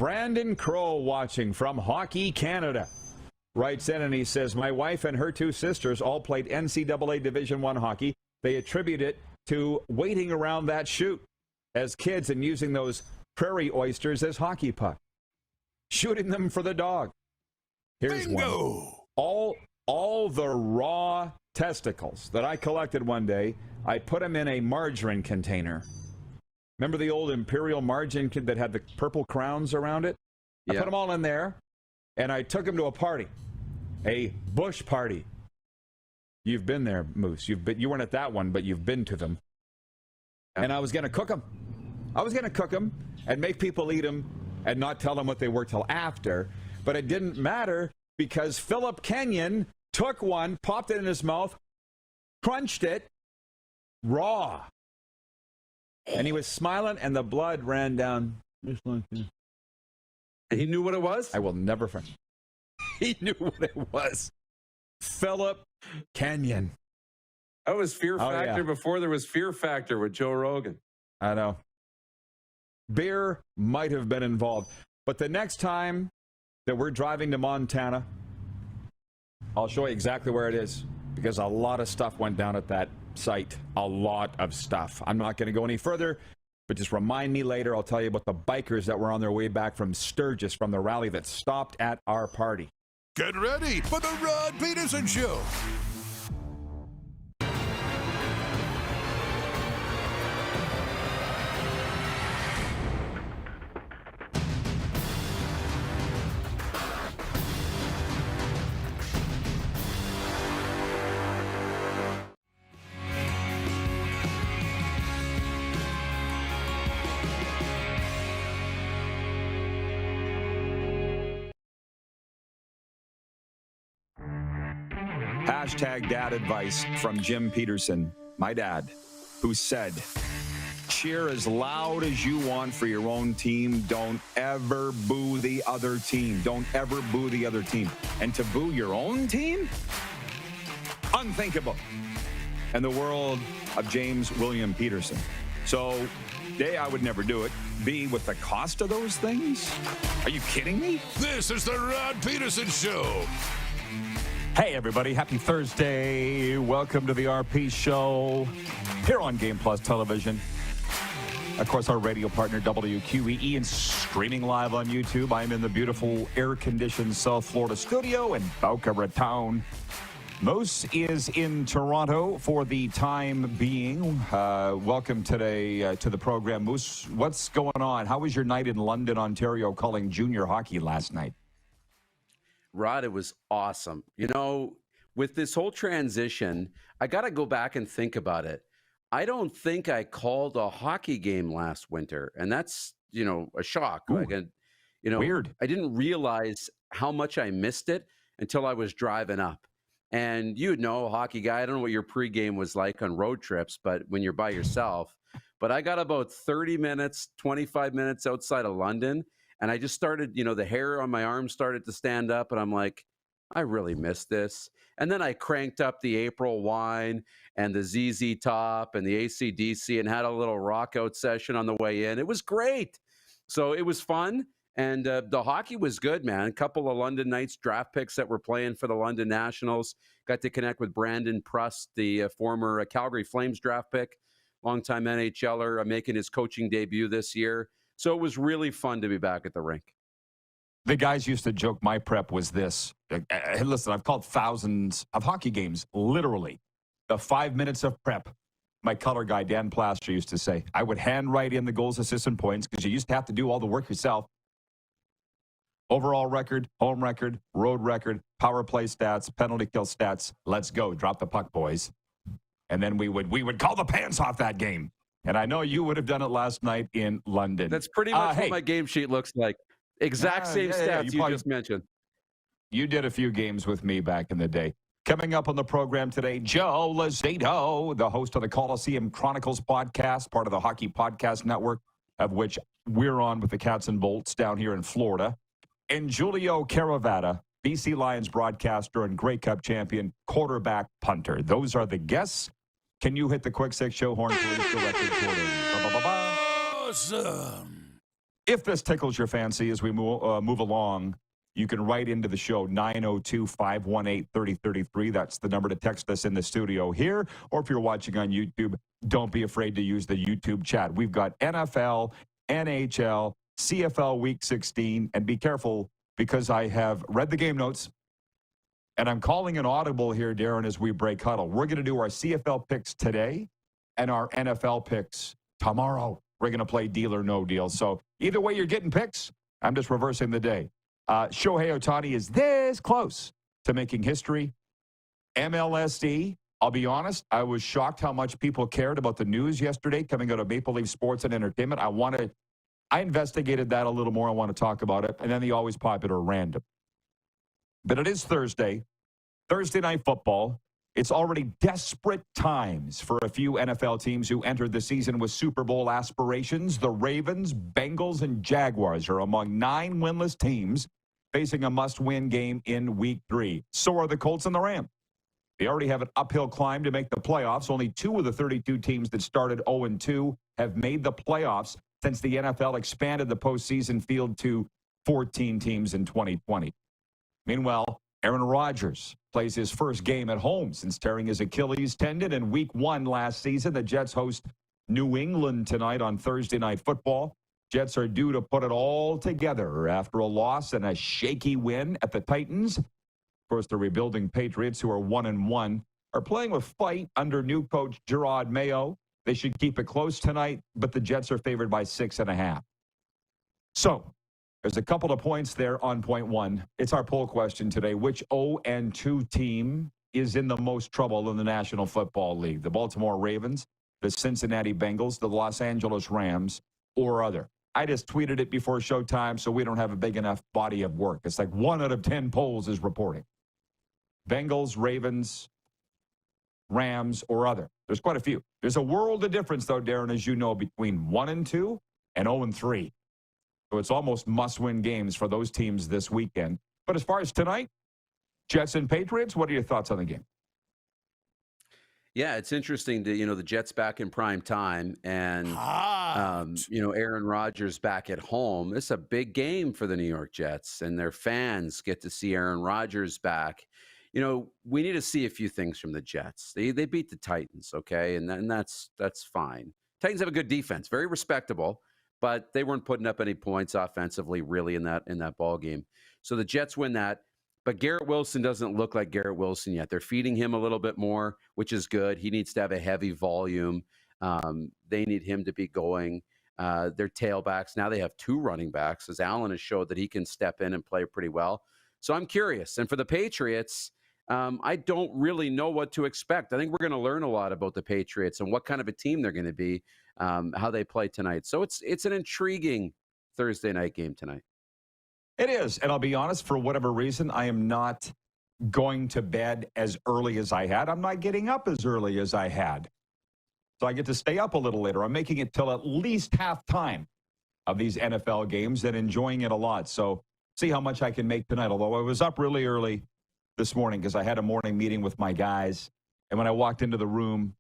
Brandon Crow watching from Hockey Canada. Writes in and he says, my wife and her two sisters all played NCAA Division I hockey. They attribute it to waiting around that chute as kids and using those prairie oysters as hockey puck. Shooting them for the dog. Here's Bingo! one. All the raw testicles that I collected one day, I put them in a margarine container. Remember the old Imperial margarine that had the purple crowns around it? I put them all in there, and I took them to a party. A bush party. You've been there, Moose. You weren't at that one, but you've been to them. And I was going to cook them. I was going to cook them and make people eat them and not tell them what they were till after. But it didn't matter because Philip Kenyon took one, popped it in his mouth, crunched it raw. And he was smiling, and the blood ran down. And he knew what it was? I will never forget. He knew what it was. Philip Kenyon. That was Fear Factor before there was Fear Factor with Joe Rogan. I know. Beer might have been involved. But the next time that we're driving to Montana, I'll show you exactly where it is because a lot of stuff went down at that site. A lot of stuff. I'm not going to go any further, but just remind me later. I'll tell you about the bikers that were on their way back from Sturgis from the rally that stopped at our party. Get ready for the Rod Pedersen Show. Hashtag dad advice from Jim Pedersen, my dad, who said, cheer as loud as you want for your own team. Don't ever boo the other team. Don't ever boo the other team. And to boo your own team? Unthinkable. In the world of James William Pedersen. So, A, I would never do it. B, with the cost of those things? Are you kidding me? This is the Rod Pedersen Show. Hey, everybody. Happy Thursday. Welcome to the RP Show here on Game Plus Television. Of course, our radio partner, WQEE, and streaming live on YouTube. I'm in the beautiful air-conditioned South Florida studio in Boca Raton. Moose is in Toronto for the time being. Welcome today to the program. Moose, what's going on? How was your night in London, Ontario, calling junior hockey last night? Rod, it was awesome. You know, with this whole transition, I got to go back and think about it. I don't think I called a hockey game last winter, and that's, you know, a shock. Ooh, like, you know, weird. I didn't realize how much I missed it until I was driving up. And you know, a hockey guy, I don't know what your pregame was like on road trips, but when you're by yourself. But I got about 30 minutes, 25 minutes outside of London. And I just started, you know, the hair on my arm started to stand up. And I'm like, I really missed this. And then I cranked up the April Wine and the ZZ Top and the AC/DC and had a little rock out session on the way in. It was great. So it was fun. And the hockey was good, man. A couple of London Knights draft picks that were playing for the London Nationals. Got to connect with Brandon Prust, the former Calgary Flames draft pick, longtime NHLer, making his coaching debut this year. So it was really fun to be back at the rink. The guys used to joke my prep was this. Listen, I've called thousands of hockey games, literally. The 5 minutes of prep, my color guy, Dan Plaster, used to say, I would handwrite in the goals, assists, and points because you used to have to do all the work yourself. Overall record, home record, road record, power play stats, penalty kill stats. Let's go. Drop the puck, boys. And then we would call the pants off that game. And I know you would have done it last night in London. That's pretty much what my game sheet looks like. Exact same stats you just mentioned. You did a few games with me back in the day. Coming up on the program today, Joe Lozito, the host of the Coliseum Chronicles podcast, part of the Hockey Podcast Network, of which we're on with the Cats and Bolts down here in Florida. And Giulio Caravatta, BC Lions broadcaster and Grey Cup champion, quarterback punter. Those are the guests. Can you hit the quick six show horn, please? Directed toward Awesome. If this tickles your fancy as we move along, you can write into the show, 902-518-3033. That's the number to text us in the studio here. Or if you're watching on YouTube, don't be afraid to use the YouTube chat. We've got NFL, NHL, CFL Week 16. And be careful, because I have read the game notes, and I'm calling an audible here, Darren, as we break huddle. We're going to do our CFL picks today and our NFL picks tomorrow. We're going to play deal or no deal. So either way you're getting picks, I'm just reversing the day. Shohei Ohtani is this close to making history. MLSD, I'll be honest, I was shocked how much people cared about the news yesterday coming out of Maple Leaf Sports and Entertainment. I investigated that a little more. I want to talk about it. And then the always popular random. But it is Thursday night football. It's already desperate times for a few NFL teams who entered the season with Super Bowl aspirations. The Ravens, Bengals, and Jaguars are among 9 winless teams facing a must-win game in Week 3. So are the Colts and the Rams. They already have an uphill climb to make the playoffs. Only 2 of the 32 teams that started 0-2 have made the playoffs since the NFL expanded the postseason field to 14 teams in 2020. Meanwhile, Aaron Rodgers plays his first game at home since tearing his Achilles tendon in Week 1 last season. The Jets host New England tonight on Thursday Night Football. Jets are due to put it all together after a loss and a shaky win at the Titans. Of course, the rebuilding Patriots, who are 1-1, are playing with fight under new coach Gerard Mayo. They should keep it close tonight, but the Jets are favored by 6.5. So, there's a couple of points there on point 1. It's our poll question today. Which 0-2 team is in the most trouble in the National Football League? The Baltimore Ravens, the Cincinnati Bengals, the Los Angeles Rams, or other? I just tweeted it before showtime, so we don't have a big enough body of work. It's like 1 out of 10 polls is reporting. Bengals, Ravens, Rams, or other. There's quite a few. There's a world of difference, though, Darren, as you know, between 1-2 and 0-3. So it's almost must-win games for those teams this weekend. But as far as tonight, Jets and Patriots, what are your thoughts on the game? Yeah, it's interesting to, the Jets back in prime time and, Aaron Rodgers back at home. It's a big game for the New York Jets, and their fans get to see Aaron Rodgers back. We need to see a few things from the Jets. They beat the Titans, okay, and that's fine. Titans have a good defense, very respectable, but they weren't putting up any points offensively really in that ball game. So the Jets win that. But Garrett Wilson doesn't look like Garrett Wilson yet. They're feeding him a little bit more, which is good. He needs to have a heavy volume. They need him to be going. Their tailbacks, now they have 2 running backs, as Allen has showed that he can step in and play pretty well. So I'm curious. And for the Patriots, I don't really know what to expect. I think we're going to learn a lot about the Patriots and what kind of a team they're going to be, how they play tonight. So it's an intriguing Thursday night game tonight. It is. And I'll be honest, for whatever reason, I am not going to bed as early as I had. I'm not getting up as early as I had. So I get to stay up a little later. I'm making it till at least halftime of these NFL games and enjoying it a lot. So see how much I can make tonight. Although I was up really early this morning because I had a morning meeting with my guys. And when I walked into the room,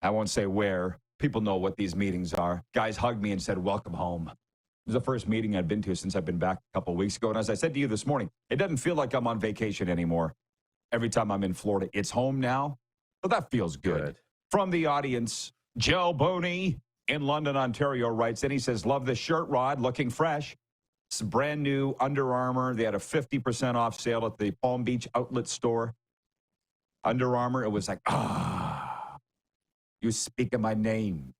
I won't say where. People know what these meetings are. Guys hugged me and said, "Welcome home." It was the first meeting I'd been to since I've been back a couple of weeks ago. And as I said to you this morning, it doesn't feel like I'm on vacation anymore. Every time I'm in Florida, it's home now. So that feels good. From the audience, Joe Boney in London, Ontario writes in. He says, "Love the shirt, Rod, looking fresh. It's brand new Under Armour. They had a 50% off sale at the Palm Beach outlet store. Under Armour, it was like, you speaking my name."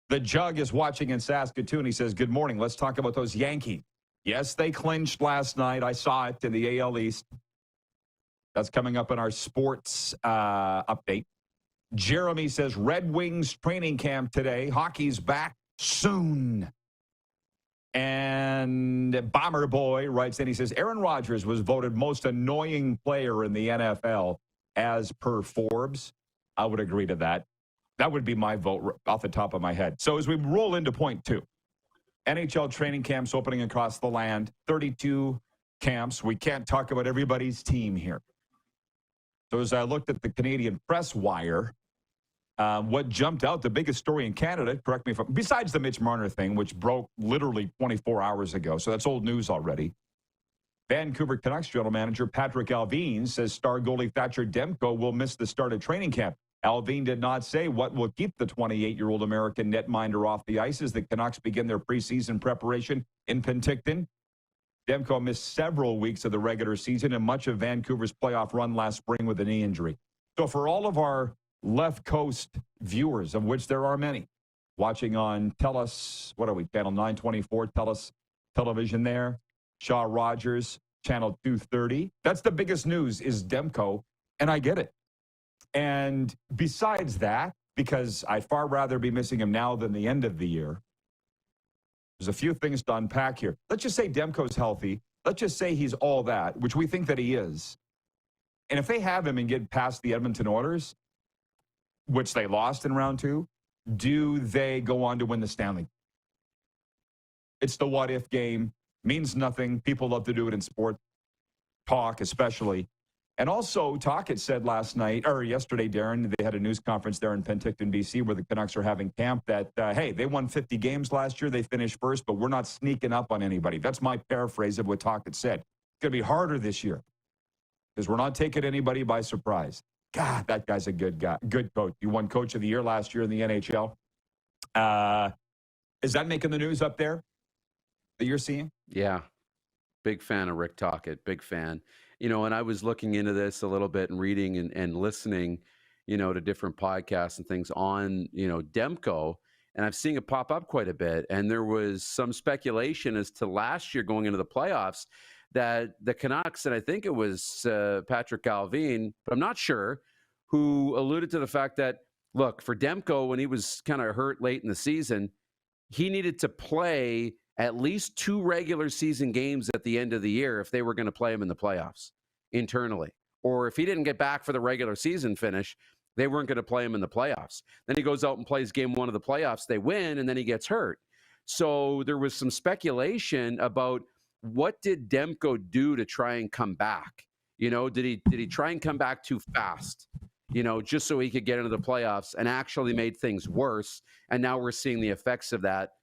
The Jug is watching in Saskatoon. He says, "Good morning. Let's talk about those Yankees. Yes, they clinched last night. I saw it in the AL East. That's coming up in our sports update." Jeremy says, "Red Wings training camp today. Hockey's back soon." And Bomber Boy writes in. He says, "Aaron Rodgers was voted most annoying player in the NFL as per Forbes." I would agree to that. That would be my vote off the top of my head. So as we roll into point 2, NHL training camps opening across the land, 32 camps. We can't talk about everybody's team here. So as I looked at the Canadian Press Wire, What jumped out, the biggest story in Canada, correct me if I'm, besides the Mitch Marner thing, which broke literally 24 hours ago, so that's old news already. Vancouver Canucks general manager Patrick Allvin says star goalie Thatcher Demko will miss the start of training camp. Allvin did not say what will keep the 28-year-old American netminder off the ice as the Canucks begin their preseason preparation in Penticton. Demko missed several weeks of the regular season and much of Vancouver's playoff run last spring with a knee injury. So for all of our left coast viewers, of which there are many, watching on TELUS, what are we, Channel 924, TELUS television there, Shaw Rogers, Channel 230. That's the biggest news is Demko, and I get it. And besides that, because I'd far rather be missing him now than the end of the year, there's a few things to unpack here. Let's just say Demko's healthy. Let's just say he's all that, which we think that he is. And if they have him and get past the Edmonton Oilers, which they lost in round 2, do they go on to win the Stanley? It's the what-if game. Means nothing. People love to do it in sport talk, especially. And also, Tocchet said yesterday, Darren, they had a news conference there in Penticton, BC, where the Canucks are having camp that, hey, they won 50 games last year. They finished first, but we're not sneaking up on anybody. That's my paraphrase of what Tocchet said. It's going to be harder this year because we're not taking anybody by surprise. God, that guy's a good guy, good coach. You won Coach of the Year last year in the NHL. Is that making the news up there that you're seeing? Yeah. Big fan of Rick Tocchet. Big fan. And I was looking into this a little bit and reading and listening, to different podcasts and things on, Demko. And I've seen it pop up quite a bit. And there was some speculation as to last year going into the playoffs that the Canucks, and I think it was Patrick Allvin, but I'm not sure, who alluded to the fact that, look, for Demko, when he was kind of hurt late in the season, he needed to play at least 2 regular season games at the end of the year if they were going to play him in the playoffs internally. Or if he didn't get back for the regular season finish, they weren't going to play him in the playoffs. Then he goes out and plays game 1 of the playoffs. They win, and then he gets hurt. So there was some speculation about what did Demko do to try and come back? Did he try and come back too fast? Just so he could get into the playoffs, and actually made things worse. And now we're seeing the effects of that,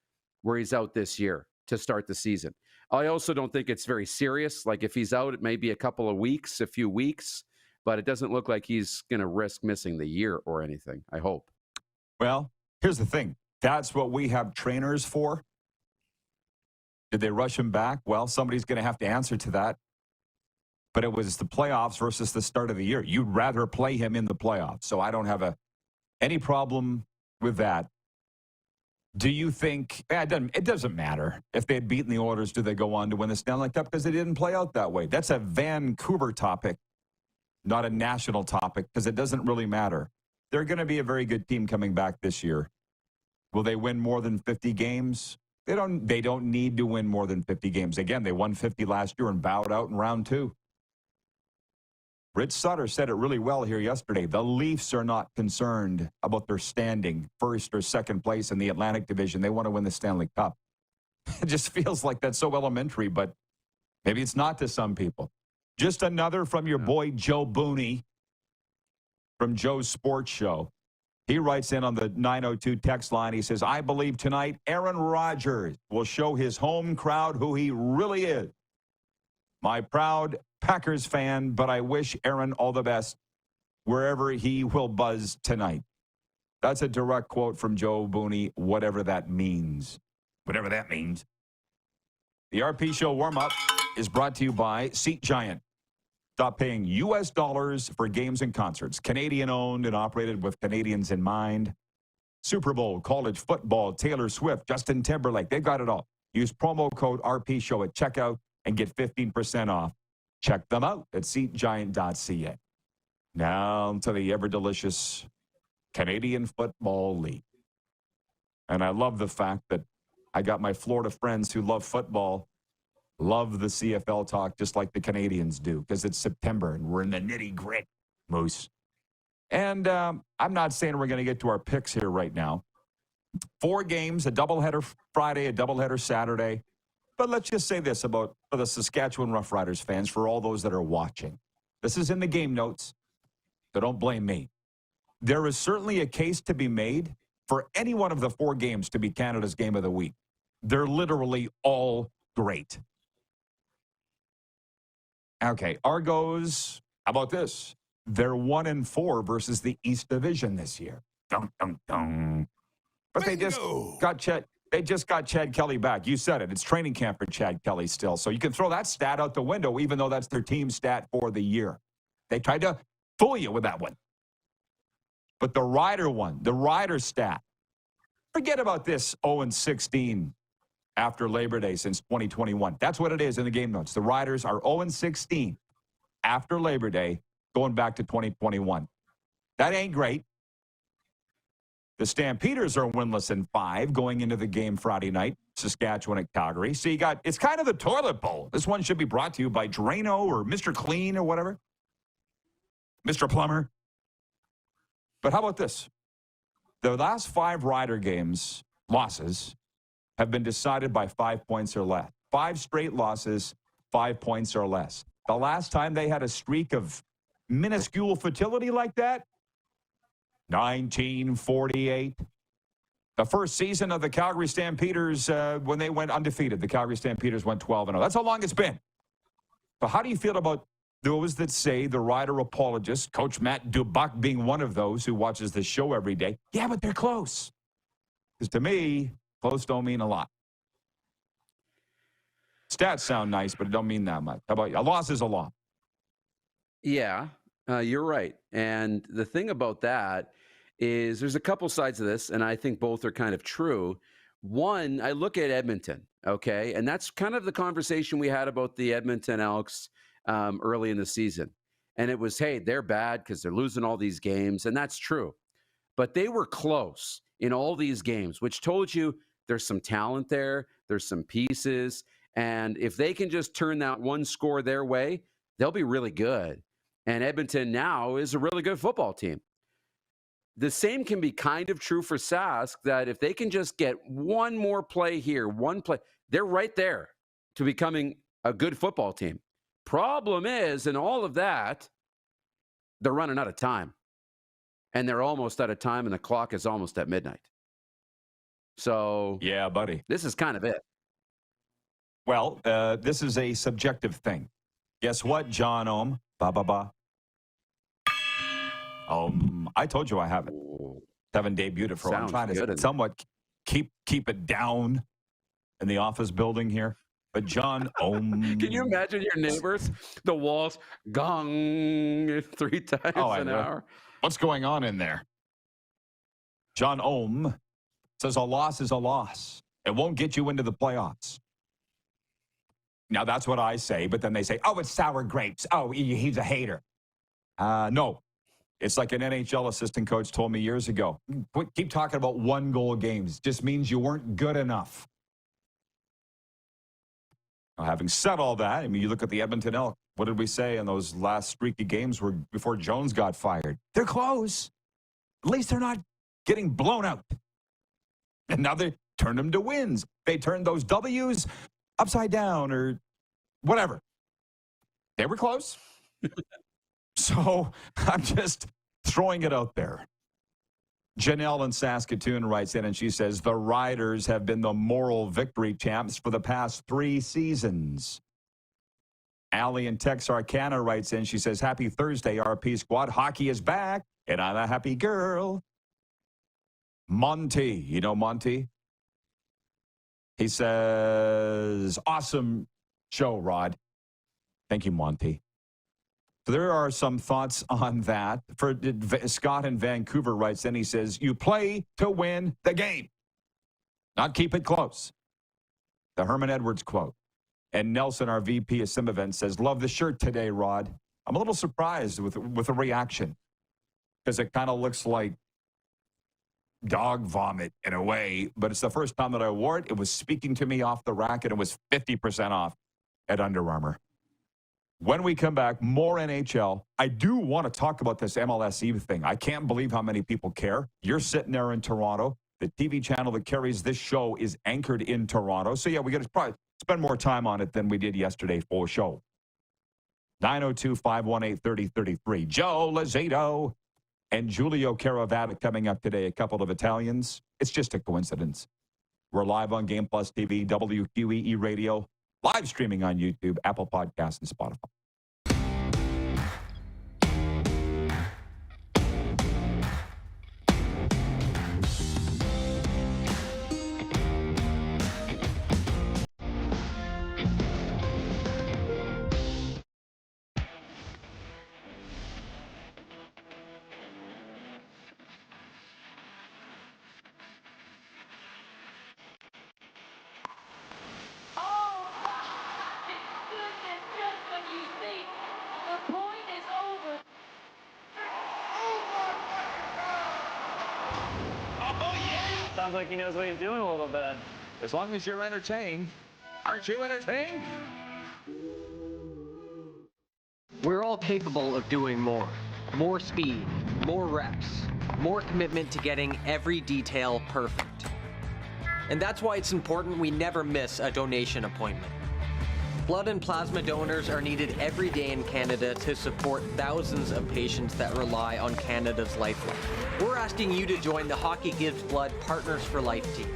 where he's out this year to start the season. I also don't think it's very serious. Like if he's out, it may be a few weeks, but it doesn't look like he's going to risk missing the year or anything, I hope. Well, here's the thing. That's what we have trainers for. Did they rush him back? Well, somebody's going to have to answer to that. But it was the playoffs versus the start of the year. You'd rather play him in the playoffs. So I don't have any problem with that. Do you think it doesn't matter if they had beaten the Oilers? Do they go on to win the Stanley Cup? Because they didn't play out that way. That's a Vancouver topic, not a national topic, because it doesn't really matter. They're going to be a very good team coming back this year. Will they win more than 50 games? They don't need to win more than 50 games. Again, they won 50 last year and bowed out in round 2. Rich Sutter said it really well here yesterday. The Leafs are not concerned about their standing first or second place in the Atlantic Division. They want to win the Stanley Cup. It just feels like that's so elementary, but maybe it's not to some people. Just another from your boy Joe Booney from Joe's Sports Show. He writes in on the 902 text line. He says, I believe tonight Aaron Rodgers will show his home crowd who he really is. My proud Packers fan, but I wish Aaron all the best wherever he will buzz tonight. That's a direct quote from Joe Booney, whatever that means. Whatever that means. The RP Show warm-up is brought to you by Seat Giant. Stop paying U.S. dollars for games and concerts. Canadian-owned and operated with Canadians in mind. Super Bowl, college football, Taylor Swift, Justin Timberlake, they've got it all. Use promo code RP Show at checkout and get 15% off. Check them out at SeatGiant.ca. Now to the ever-delicious Canadian Football League. And I love the fact that I got my Florida friends who love football, love the CFL talk just like the Canadians do, because it's September and we're in the nitty-grit, Moose. And I'm not saying we're going to get to our picks here right now. 4 games, a doubleheader Friday, a doubleheader Saturday. But let's just say this about for the Saskatchewan Roughriders fans, for all those that are watching. This is in the game notes, so don't blame me. there is certainly a case to be made for any one of the 4 games to be Canada's game of the week. They're literally all great. Okay, Argos, how about this? They're 1-4 versus the East Division this year. Dun, dun, dun. But they just got Chad Kelly back. You said it. It's training camp for Chad Kelly still. So you can throw that stat out the window, even though that's their team stat for the year. They tried to fool you with that one. But the Rider stat, forget about this 0-16 after Labor Day since 2021. That's what it is in the game notes. The Riders are 0-16 after Labor Day going back to 2021. That ain't great. The Stampeders are winless in 5 going into the game Friday night, Saskatchewan at Calgary. So it's kind of the toilet bowl. This one should be brought to you by Drano or Mr. Clean or whatever. Mr. Plumber. But how about this? The last 5 Rider games, losses, have been decided by 5 points or less. 5 straight losses, 5 points or less. The last time they had a streak of minuscule futility like that, 1948. The first season of the Calgary Stampeders, when they went undefeated, the Calgary Stampeders went 12-0. That's how long it's been. But how do you feel about those that say the Rider apologists, Coach Matt Dubuck being one of those who watches the show every day? Yeah, but they're close. Because to me, close don't mean a lot. Stats sound nice, but it don't mean that much. How about you? A loss is a loss. Yeah, you're right. And the thing about that is there's a couple sides of this, and I think both are kind of true. One, I look at Edmonton, okay? And that's kind of the conversation we had about the Edmonton Elks early in the season. And it was, hey, they're bad because they're losing all these games, and that's true. But they were close in all these games, which told you there's some talent there, there's some pieces, and if they can just turn that one score their way, they'll be really good. And Edmonton now is a really good football team. The same can be kind of true for Sask, that if they can just get one more play here, one play, they're right there to becoming a good football team. Problem is, in all of that, they're running out of time. And they're almost out of time, and the clock is almost at midnight. So, yeah, buddy. This is kind of it. Well, this is a subjective thing. Guess what, John Ohm? Ba-ba-ba. I told you I haven't debuted it for. I'm trying to somewhat keep it down in the office building here. But John Ohm. Can you imagine your neighbors? The walls gong 3 times an hour. What's going on in there? John Ohm says a loss is a loss. It won't get you into the playoffs. Now, that's what I say, but then they say, oh, it's sour grapes. Oh, he's a hater. No. It's like an NHL assistant coach told me years ago. Keep talking about 1-goal games. Just means you weren't good enough. Now, having said all that, I mean, you look at the Edmonton Elk. What did we say in those last streaky games were before Jones got fired? They're close. At least they're not getting blown out. And now they turn them to wins. They turned those W's upside down or whatever. They were close. So I'm just throwing it out there. Janelle in Saskatoon writes in and she says, the Riders have been the moral victory champs for the past 3 seasons. Allie in Texarkana writes in, she says, happy Thursday, RP squad. Hockey is back, and I'm a happy girl. Monty, you know Monty? He says, awesome show, Rod. Thank you, Monty. So there are some thoughts on that. For Scott in Vancouver writes in, he says, you play to win the game, not keep it close. The Herman Edwards quote. And Nelson, our VP of Sim Events, says, love the shirt today, Rod. I'm a little surprised with the reaction because it kind of looks like dog vomit in a way, but it's the first time that I wore it. It was speaking to me off the rack, and it was 50% off at Under Armour. When we come back, more NHL. I do want to talk about this MLS Eve thing. I can't believe how many people care. You're sitting there in Toronto. The TV channel that carries this show is anchored in Toronto. So, yeah, we got to probably spend more time on it than we did yesterday for show. 902-518-3033. Joe Lozito and Giulio Caravatta coming up today, a couple of Italians. It's just a coincidence. We're live on Game Plus TV, WQEE Radio, live streaming on YouTube, Apple Podcasts, and Spotify. Sounds like he knows what he's doing a little bit. As long as you're entertained. Aren't you entertained? We're all capable of doing more. More speed, more reps, more commitment to getting every detail perfect. And that's why it's important we never miss a donation appointment. Blood and plasma donors are needed every day in Canada to support thousands of patients that rely on Canada's lifeline. We're asking you to join the Hockey Gives Blood Partners for Life team.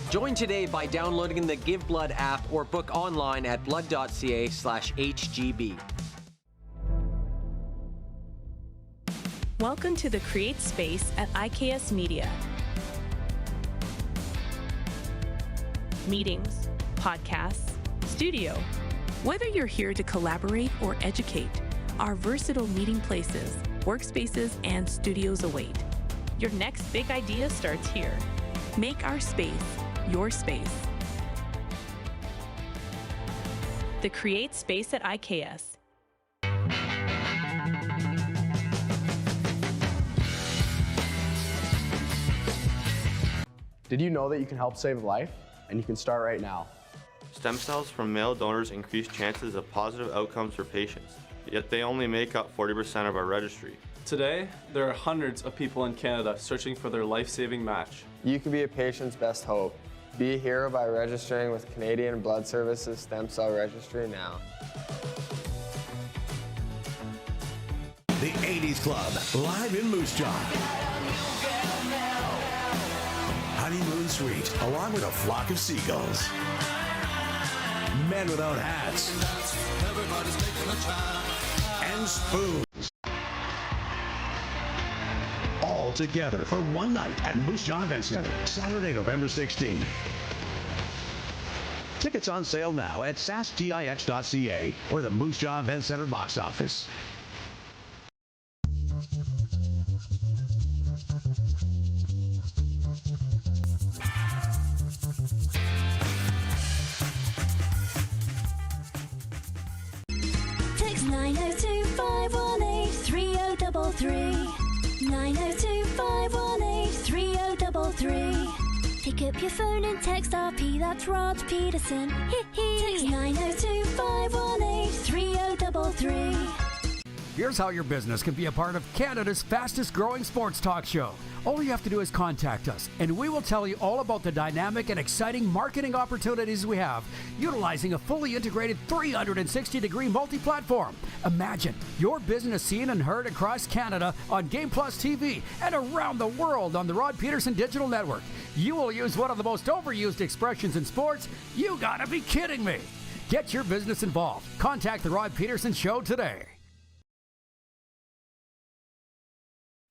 Join today by downloading the Give Blood app or book online at blood.ca/HGB. Welcome to the Create Space at IKS Media. Meetings, podcasts, studio. Whether you're here to collaborate or educate, our versatile meeting places, workspaces, and studios await. Your next big idea starts here. Make our space your space. The Create Space at IKS. Did you know that you can help save a life? And you can start right now. Stem cells from male donors increase chances of positive outcomes for patients, yet they only make up 40% of our registry. Today, there are hundreds of people in Canada searching for their life-saving match. You can be a patient's best hope. Be a hero by registering with Canadian Blood Services Stem Cell Registry now. The 80s Club, live in Moose Jaw. Honeymoon Suite, along with a flock of seagulls. Men without hats. And spoons. All together for one night at Moose Jaw Event Center, Saturday, November 16th. Tickets on sale now at sasgix.ca or the Moose Jaw Event Center box office. Text 902-518-3033. 902-518-3033. Pick up your phone and text RP, that's Rod Pedersen. Text 902-518-3033. Here's how your business can be a part of Canada's fastest growing sports talk show. All you have to do is contact us, and we will tell you all about the dynamic and exciting marketing opportunities we have, utilizing a fully integrated 360-degree multi-platform. Imagine your business seen and heard across Canada on Game Plus TV and around the world on the Rod Pedersen Digital Network. You will use one of the most overused expressions in sports. You gotta be kidding me. Get your business involved. Contact the Rod Pedersen Show today.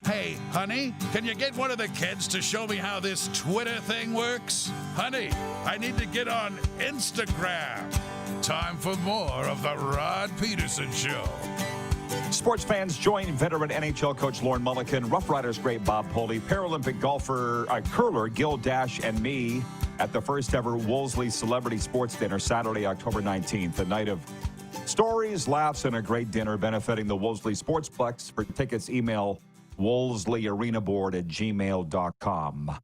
Hey, honey, can you get one of the kids to show me how this Twitter thing works? Honey, I need to get on Instagram. Time for more of the Rod Pedersen Show. Sports fans, join veteran NHL coach Lorne Mulliken, Rough Riders great Bob Poley, Paralympic golfer, curler Gil Dash, and me at the first ever Wolseley Celebrity Sports Dinner, Saturday, October 19th, a night of stories, laughs, and a great dinner benefiting the Wolseley Sportsplex. For tickets, email wolseley.arenaboard@gmail.com.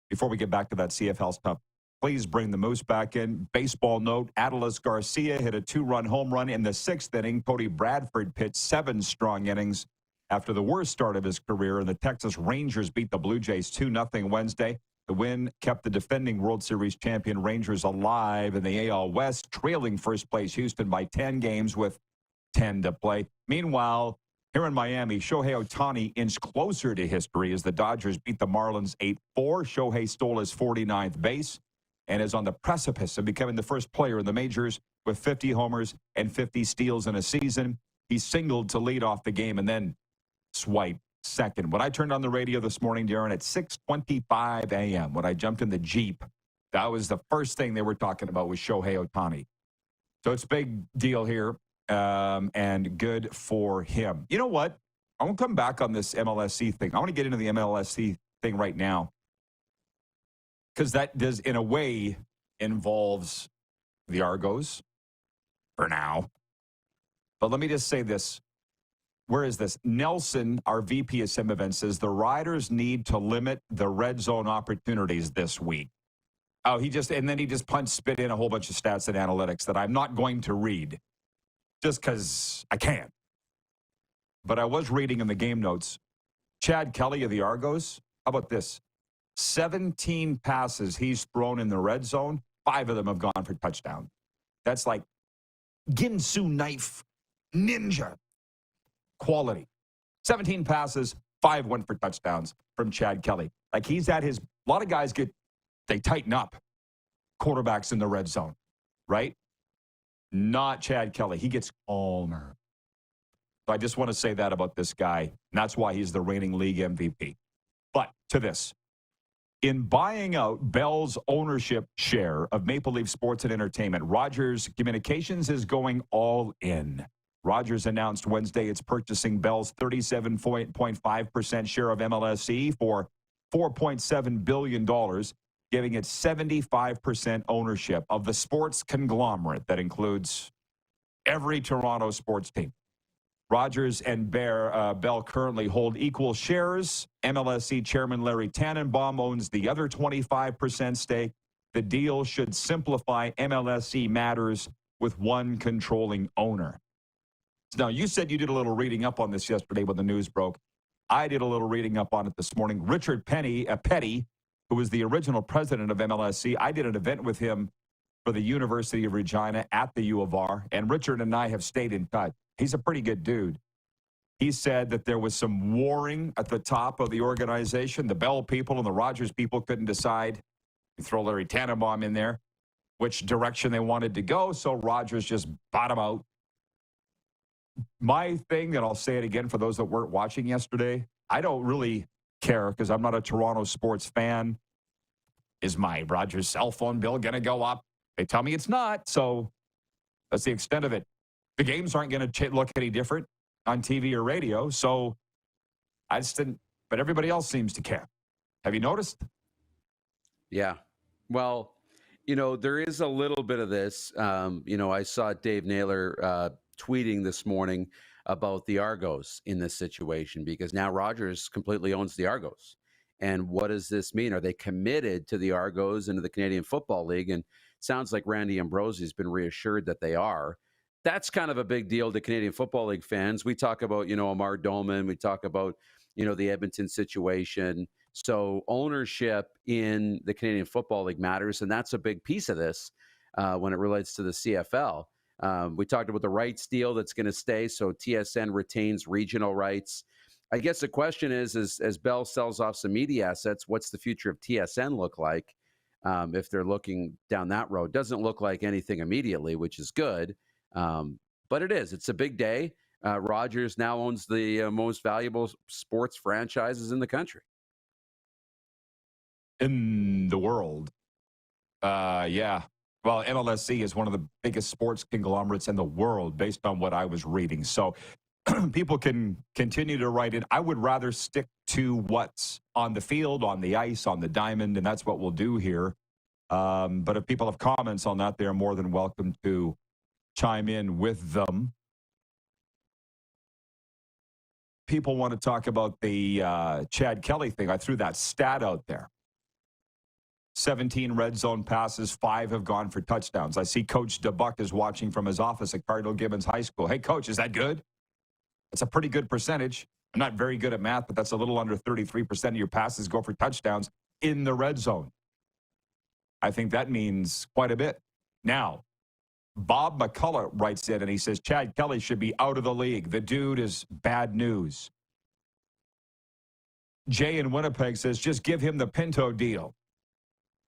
Before we get back to that CFL stuff, please bring the Moose back in. Baseball note, Adolis Garcia hit a 2-run home run in the 6th inning. Cody Bradford pitched 7 strong innings after the worst start of his career, and the Texas Rangers beat the Blue Jays 2-0 Wednesday. The win kept the defending World Series champion Rangers alive in the AL West, trailing first place Houston by 10 games with 10 to play. Meanwhile, Here in Miami, Shohei Ohtani inched closer to history as the Dodgers beat the Marlins 8-4. Shohei stole his 49th base and is on the precipice of becoming the first player in the majors with 50 homers and 50 steals in a season. He singled to lead off the game and then swiped second. When I turned on the radio this morning, Darren, at 6:25 a.m., when I jumped in the Jeep, that was the first thing they were talking about was Shohei Ohtani. So it's a big deal here. And good for him. You know what? I want to come back on this MLSC thing. I want to get into the MLSC thing right now because that does, in a way, involves the Argos for now. But let me just say this. Where is this? Nelson, our VP of Sim Events, says the Riders need to limit the red zone opportunities this week. Oh, he just spit in a whole bunch of stats and analytics that I'm not going to read. Just because I can't. But I was reading in the game notes, Chad Kelly of the Argos, how about this? 17 passes he's thrown in the red zone, 5 of them have gone for touchdown. That's like Ginsu knife, ninja quality. 17 passes, 5 went for touchdowns from Chad Kelly. Like he's at his, a lot of guys they tighten up quarterbacks in the red zone, right? Not Chad Kelly. He gets calmer. So I just want to say that about this guy. And that's why he's the reigning league MVP. But to this. In buying out Bell's ownership share of Maple Leaf Sports and Entertainment, Rogers Communications is going all in. Rogers announced Wednesday it's purchasing Bell's 37.5% share of MLSE for $4.7 billion, giving it 75% ownership of the sports conglomerate that includes every Toronto sports team. Rogers and Bell currently hold equal shares. MLSE chairman Larry Tannenbaum owns the other 25% stake. The deal should simplify MLSE matters with one controlling owner. Now, you said you did a little reading up on this yesterday when the news broke. I did a little reading up on it this morning. Richard Petty, who was the original president of MLSC. I did an event with him for the University of Regina at the U of R, and Richard and I have stayed in touch. He's a pretty good dude. He said that there was some warring at the top of the organization. The Bell people and the Rogers people couldn't decide, you throw Larry Tannenbaum in there, which direction they wanted to go, so Rogers just bought him out. My thing, and I'll say it again for those that weren't watching yesterday, I don't really care because I'm not a Toronto sports fan. Is my Rogers cell phone bill going to go up? They tell me it's not, so that's the extent of it. The games aren't going to look any different on TV or radio, so I just didn't, but everybody else seems to care. Have you noticed? Yeah. Well, there is a little bit of this. I saw Dave Naylor tweeting this morning about the Argos in this situation because now Rogers completely owns the Argos. And what does this mean? Are they committed to the Argos and to the Canadian Football League? And it sounds like Randy Ambrosie has been reassured that they are. That's kind of a big deal to Canadian Football League fans. We talk about, Amar Doman. We talk about, the Edmonton situation. So ownership in the Canadian Football League matters, and that's a big piece of this when it relates to the CFL. We talked about the rights deal that's going to stay, so TSN retains regional rights. I guess the question is as Bell sells off some media assets, what's the future of TSN look like if they're looking down that road? Doesn't look like anything immediately, which is good, but it is. It's a big day. Rogers now owns the most valuable sports franchises in the country. In the world. Yeah. Well, MLSC is one of the biggest sports conglomerates in the world based on what I was reading. So people can continue to write in. I would rather stick to what's on the field, on the ice, on the diamond, and that's what we'll do here. But if people have comments on that, they're more than welcome to chime in with them. People want to talk about the Chad Kelly thing. I threw that stat out there. 17 red zone passes, 5 have gone for touchdowns. I see Coach DeBuck is watching from his office at Cardinal Gibbons High School. Hey, Coach, is that good? That's a pretty good percentage. I'm not very good at math, but that's a little under 33% of your passes go for touchdowns in the red zone. I think that means quite a bit. Now, Bob McCullough writes in and he says, Chad Kelly should be out of the league. The dude is bad news. Jay in Winnipeg says, just give him the Pinto deal.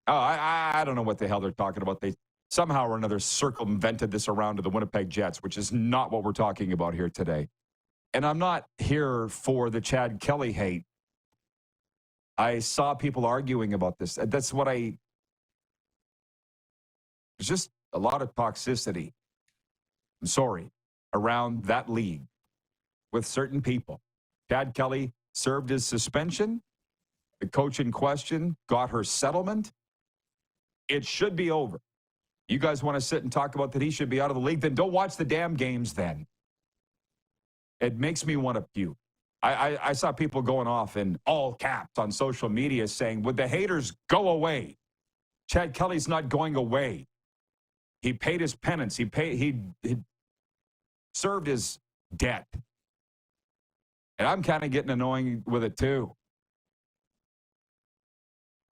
Oh, I don't know what the hell they're talking about. They somehow or another circumvented this around to the Winnipeg Jets, which is not what we're talking about here today. And I'm not here for the Chad Kelly hate. I saw people arguing about this. That's what there's just a lot of toxicity, I'm sorry, around that league with certain people. Chad Kelly served his suspension. The coach in question got her settlement. It should be over. You guys want to sit and talk about that he should be out of the league? Then don't watch the damn games then. It makes me want to puke. I saw people going off in all caps on social media saying, would the haters go away? Chad Kelly's not going away. He paid his penance. He served his debt. And I'm kind of getting annoying with it too.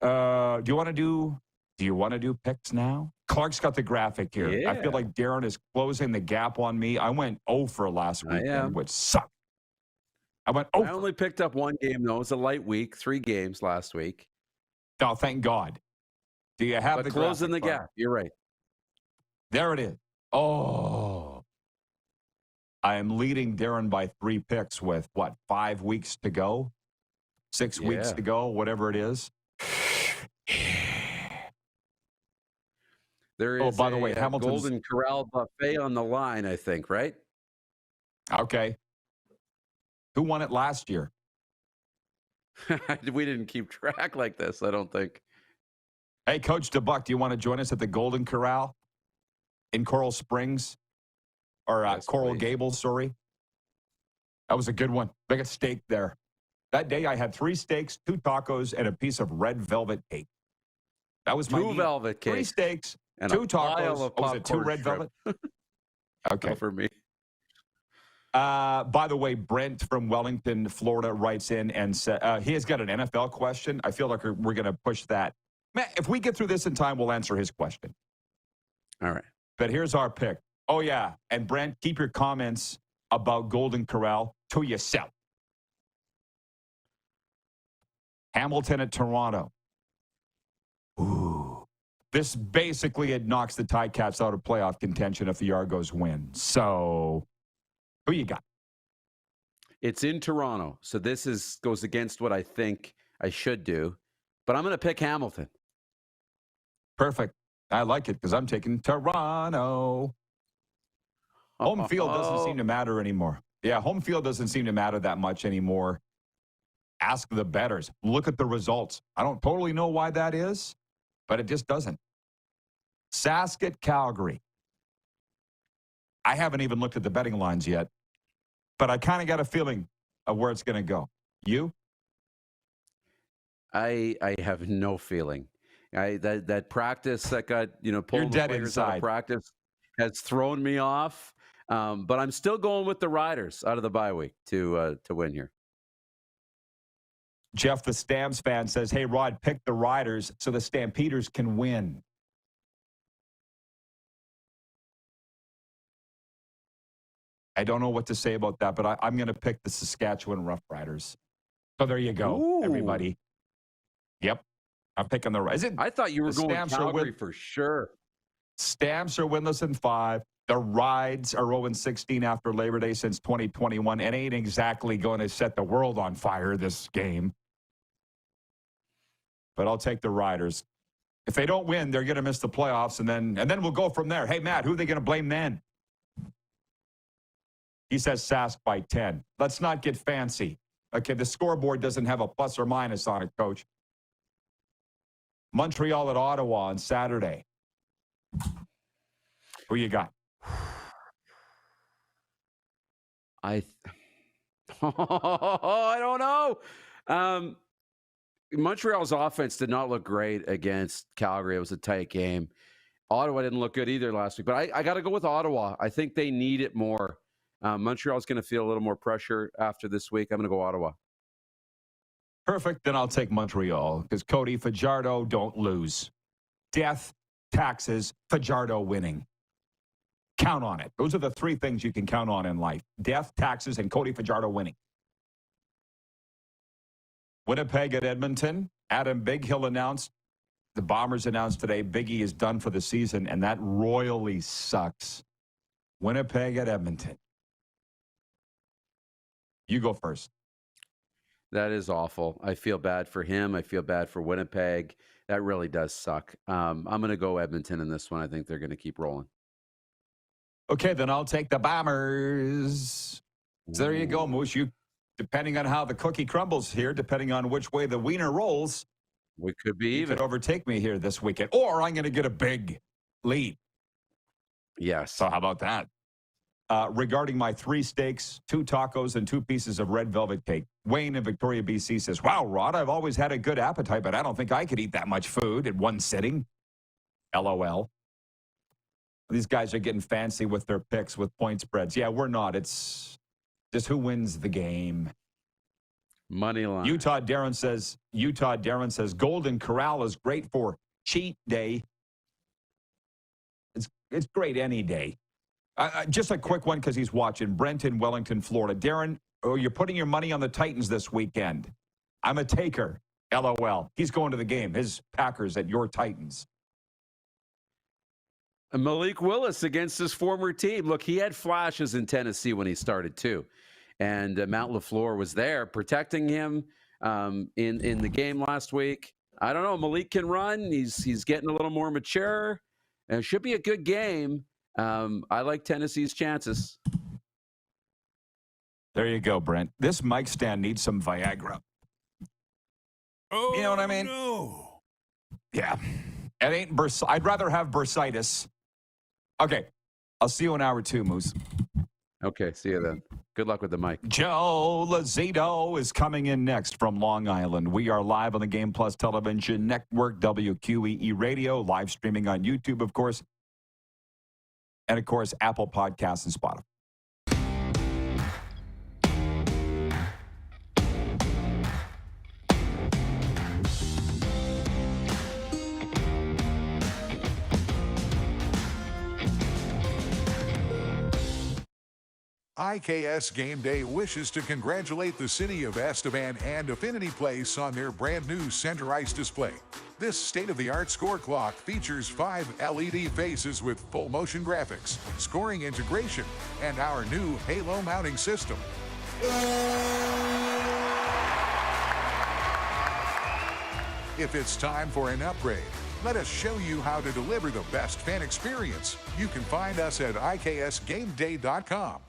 Do you want to do picks now? Clark's got the graphic here. Yeah. I feel like Darren is closing the gap on me. I went 0 for last weekend, which sucked. I only picked up one game, though. It was a light week, 3 games last week. No, thank God. Do you have the closing the graphic, gap? You're right. There it is. Oh. I am leading Darren by 3 picks with, 5 weeks to go? 6 weeks to go, whatever it is. There is by the way, Hamilton's Golden Corral buffet on the line, I think, right? Okay. Who won it last year? We didn't keep track like this, I don't think. Hey, Coach DeBuck, do you want to join us at the Golden Corral in Coral Springs? Or Yes, Coral please. Gables, sorry. That was a good one. Big steak there. That day I had 3 steaks, 2 tacos, and a piece of red velvet cake. That was my 2 velvet cake. 3 steaks, and 2 a pile tacos. of Was it 2 popcorn red shrimp. velvet? Okay. No, for me. By the way, Brent from Wellington, Florida, writes in and said he has got an NFL question. I feel like we're going to push that. Man, if we get through this in time, we'll answer his question. All right. But here's our pick. Oh, yeah. And Brent, keep your comments about Golden Corral to yourself. Hamilton at Toronto. Ooh. This basically, it knocks the Ticats out of playoff contention if the Argos win. So, who you got? It's in Toronto, so this goes against what I think I should do. But I'm going to pick Hamilton. Perfect. I like it because I'm taking Toronto. Home field doesn't seem to matter anymore. Yeah, home field doesn't seem to matter that much anymore. Ask the bettors. Look at the results. I don't totally know why that is, but it just doesn't. Sask at Calgary. I haven't even looked at the betting lines yet, but I kind of got a feeling of where it's going to go. You? I have no feeling. That practice that got pulling the players out of practice has thrown me off. But I'm still going with the Riders out of the bye week to win here. Jeff, the Stamps fan, says, hey, Rod, pick the Riders so the Stampeders can win. I don't know what to say about that, but I'm going to pick the Saskatchewan Roughriders. So there you go, everybody. Yep. I'm picking the Riders. I thought you were going Calgary for sure. Stamps are winless in 5. The Rides are 0-16 after Labor Day since 2021 and ain't exactly going to set the world on fire this game. But I'll take the Riders. If they don't win, they're going to miss the playoffs, and then we'll go from there. Hey, Matt, who are they going to blame then? He says Sask by 10. Let's not get fancy. Okay, the scoreboard doesn't have a plus or minus on it, Coach. Montreal at Ottawa on Saturday. Who you got? I don't know. Montreal's offense did not look great against Calgary. It was a tight game. Ottawa didn't look good either last week, but I got to go with Ottawa. I think they need it more. Montreal's going to feel a little more pressure after this week. I'm going to go Ottawa. Perfect. Then I'll take Montreal because Cody Fajardo don't lose. Death, taxes, Fajardo winning. Count on it. Those are the three things you can count on in life. Death, taxes, and Cody Fajardo winning. Winnipeg at Edmonton. Adam Bighill announced, the Bombers announced today, Biggie is done for the season, and that royally sucks. Winnipeg at Edmonton. You go first. That is awful. I feel bad for him. I feel bad for Winnipeg. That really does suck. I'm going to go Edmonton in this one. I think they're going to keep rolling. Okay, then I'll take the Bombers. So there you go, Moose. You, depending on how the cookie crumbles here, depending on which way the wiener rolls, we could be even. You could overtake me here this weekend, or I'm going to get a big lead. Yes. So how about that? Regarding my 3 steaks, 2 tacos, and 2 pieces of red velvet cake, Wayne in Victoria, BC says, wow, Rod, I've always had a good appetite, but I don't think I could eat that much food in one sitting. LOL. These guys are getting fancy with their picks with point spreads. Yeah, we're not. It's just who wins the game. Money line. Utah Darren says Golden Corral is great for cheat day. It's great any day. Just a quick one because he's watching. Brent in Wellington, Florida. Darren, you're putting your money on the Titans this weekend. I'm a taker. LOL. He's going to the game. His Packers at your Titans. Malik Willis against his former team. Look, he had flashes in Tennessee when he started too. And Matt LaFleur was there protecting him in the game last week. I don't know. Malik can run. He's getting a little more mature. And it should be a good game. I like Tennessee's chances. There you go, Brent. This mic stand needs some Viagra. Oh, you know what I mean? No. Yeah. It ain't I'd rather have bursitis. Okay. I'll see you in hour 2, Moose. Okay, see you then. Good luck with the mic. Joe Lozito is coming in next from Long Island. We are live on the Game Plus Television Network, WQEE Radio, live streaming on YouTube, of course. And, of course, Apple Podcasts and Spotify. IKS Game Day wishes to congratulate the City of Estevan and Affinity Place on their brand new center ice display. This state-of-the-art score clock features 5 LED faces with full motion graphics, scoring integration, and our new Halo mounting system. If it's time for an upgrade, let us show you how to deliver the best fan experience. You can find us at IKSGameDay.com.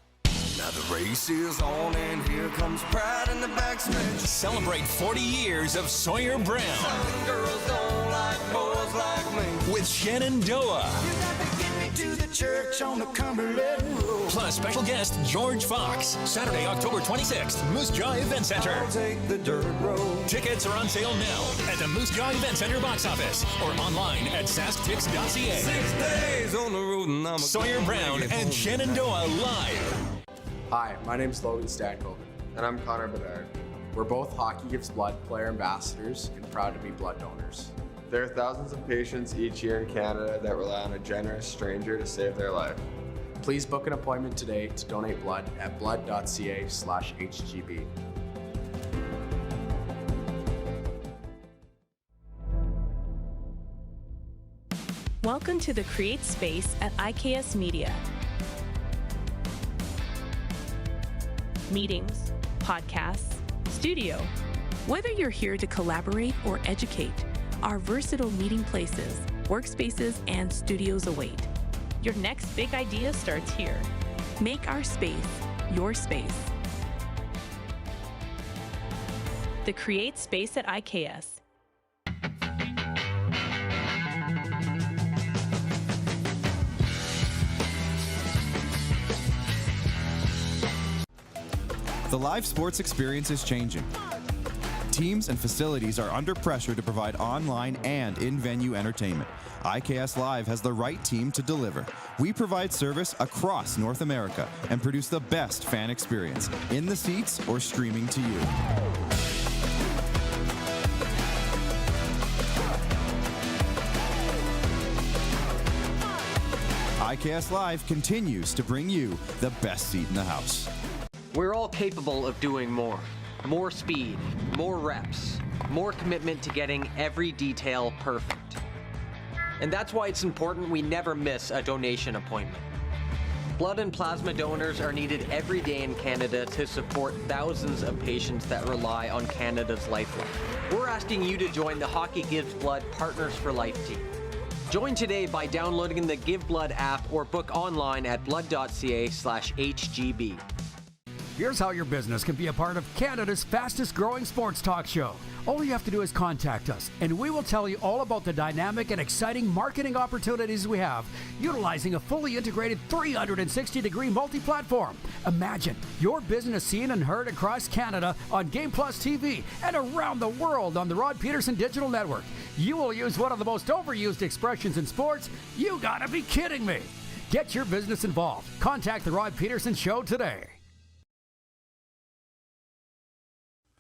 Now the race is on and here comes pride in the backstretch. Celebrate 40 years of Sawyer Brown. Some girls don't like boys like me. With Shenandoah. You got to get me to the church on the Cumberland Road. Plus special guest George Fox. Saturday, October 26th, Moose Jaw Event Center. I'll take the dirt road. Tickets are on sale now at the Moose Jaw Event Center box office or online at sasktix.ca. 6 days on the road and I'm Sawyer Brown and Shenandoah live. Hi, my name is Logan Stankoven. And I'm Connor Bedard. We're both Hockey Gives Blood player ambassadors and proud to be blood donors. There are thousands of patients each year in Canada that rely on a generous stranger to save their life. Please book an appointment today to donate blood at blood.ca/HGB. Welcome to the Create Space at IKS Media. Meetings, podcasts, studio. Whether you're here to collaborate or educate, our versatile meeting places, workspaces, and studios await. Your next big idea starts here. Make our space your space. The Create Space at IKS. The live sports experience is changing. Teams and facilities are under pressure to provide online and in-venue entertainment. IKS Live has the right team to deliver. We provide service across North America and produce the best fan experience, in the seats or streaming to you. IKS Live continues to bring you the best seat in the house. We're all capable of doing more. More speed, more reps, more commitment to getting every detail perfect. And that's why it's important we never miss a donation appointment. Blood and plasma donors are needed every day in Canada to support thousands of patients that rely on Canada's lifeline. We're asking you to join the Hockey Gives Blood Partners for Life team. Join today by downloading the Give Blood app or book online at blood.ca/HGB. Here's how your business can be a part of Canada's fastest growing sports talk show. All you have to do is contact us, and we will tell you all about the dynamic and exciting marketing opportunities we have, utilizing a fully integrated 360-degree multi-platform. Imagine your business seen and heard across Canada on Game Plus TV and around the world on the Rod Pedersen Digital Network. You will use one of the most overused expressions in sports. You gotta be kidding me. Get your business involved. Contact the Rod Pedersen Show today.